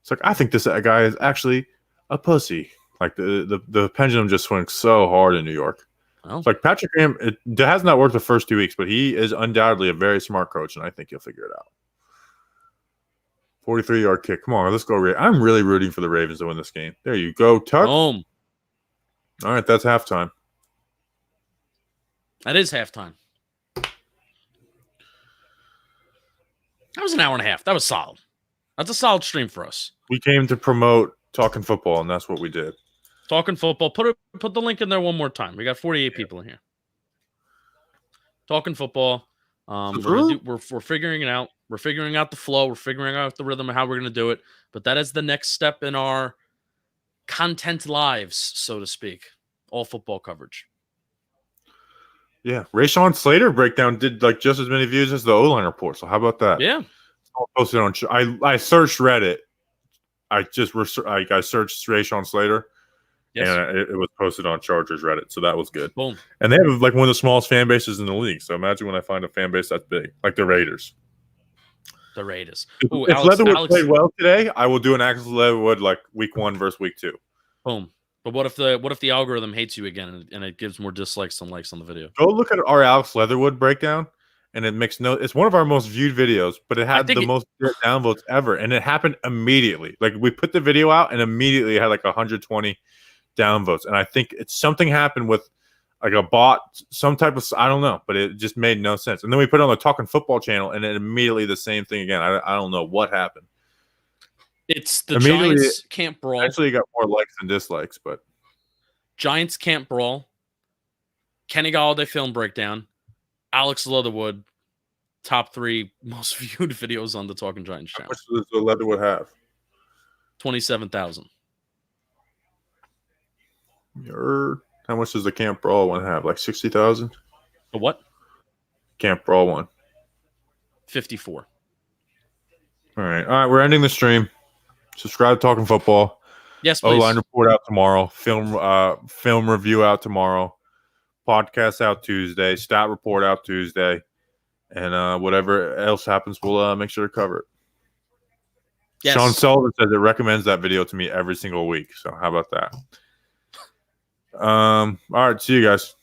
It's like, I think this guy is actually a pussy. Like the pendulum just swings so hard in New York. It's like Patrick Graham, it has not worked the first 2 weeks, but he is undoubtedly a very smart coach, and I think he'll figure it out. 43-yard kick. Come on, let's go. I'm really rooting for the Ravens to win this game. There you go, Tuck. Boom. All right, that's halftime. That is halftime. That was an hour and a half. That was solid. That's a solid stream for us. We came to promote Talkin Football, and that's what we did. Talkin Football. Put the link in there one more time. We got 48 people in here. Talkin Football. We're figuring it out. We're figuring out the flow. We're figuring out the rhythm of how we're going to do it. But that is the next step in our content lives, so to speak. All football coverage. Yeah. Rashawn Slater breakdown did like just as many views as the O-line report. So how about that? Yeah. posted on. I searched Reddit. I searched Rashawn Slater, and it was posted on Chargers Reddit, so that was good. Boom. And they have like one of the smallest fan bases in the league. So imagine when I find a fan base that's big, like the Raiders. The Raiders. If Leatherwood played well today, I will do an Alex Leatherwood like week 1 versus week 2. Boom. But what if the algorithm hates you again and it gives more dislikes than likes on the video? Go look at our Alex Leatherwood breakdown, and it makes it's one of our most viewed videos, but it had the most downvotes ever, and it happened immediately. Like we put the video out, and immediately it had like 120 downvotes, and I think something happened with like a bot, some type of, I don't know, but it just made no sense. And then we put it on the Talkin Football channel, and it immediately the same thing again. I don't know what happened. It's the Giants Camp Brawl. Actually, got more likes than dislikes, but Giants Camp Brawl, Kenny Galladay film breakdown, Alex Leatherwood, top 3 most viewed videos on the Talkin Giants channel. How much does the Leatherwood have? 27,000. How much does the Camp Brawl one have? Like 60,000? The what? Camp Brawl one. 54. All right. We're ending the stream. Subscribe to Talkin Football. Yes, please. O-line report out tomorrow. Film review out tomorrow. Podcast out Tuesday. Stat report out Tuesday. And whatever else happens, we'll make sure to cover it. Yes. Sean Sullivan says it recommends that video to me every single week. So how about that? All right. See you guys.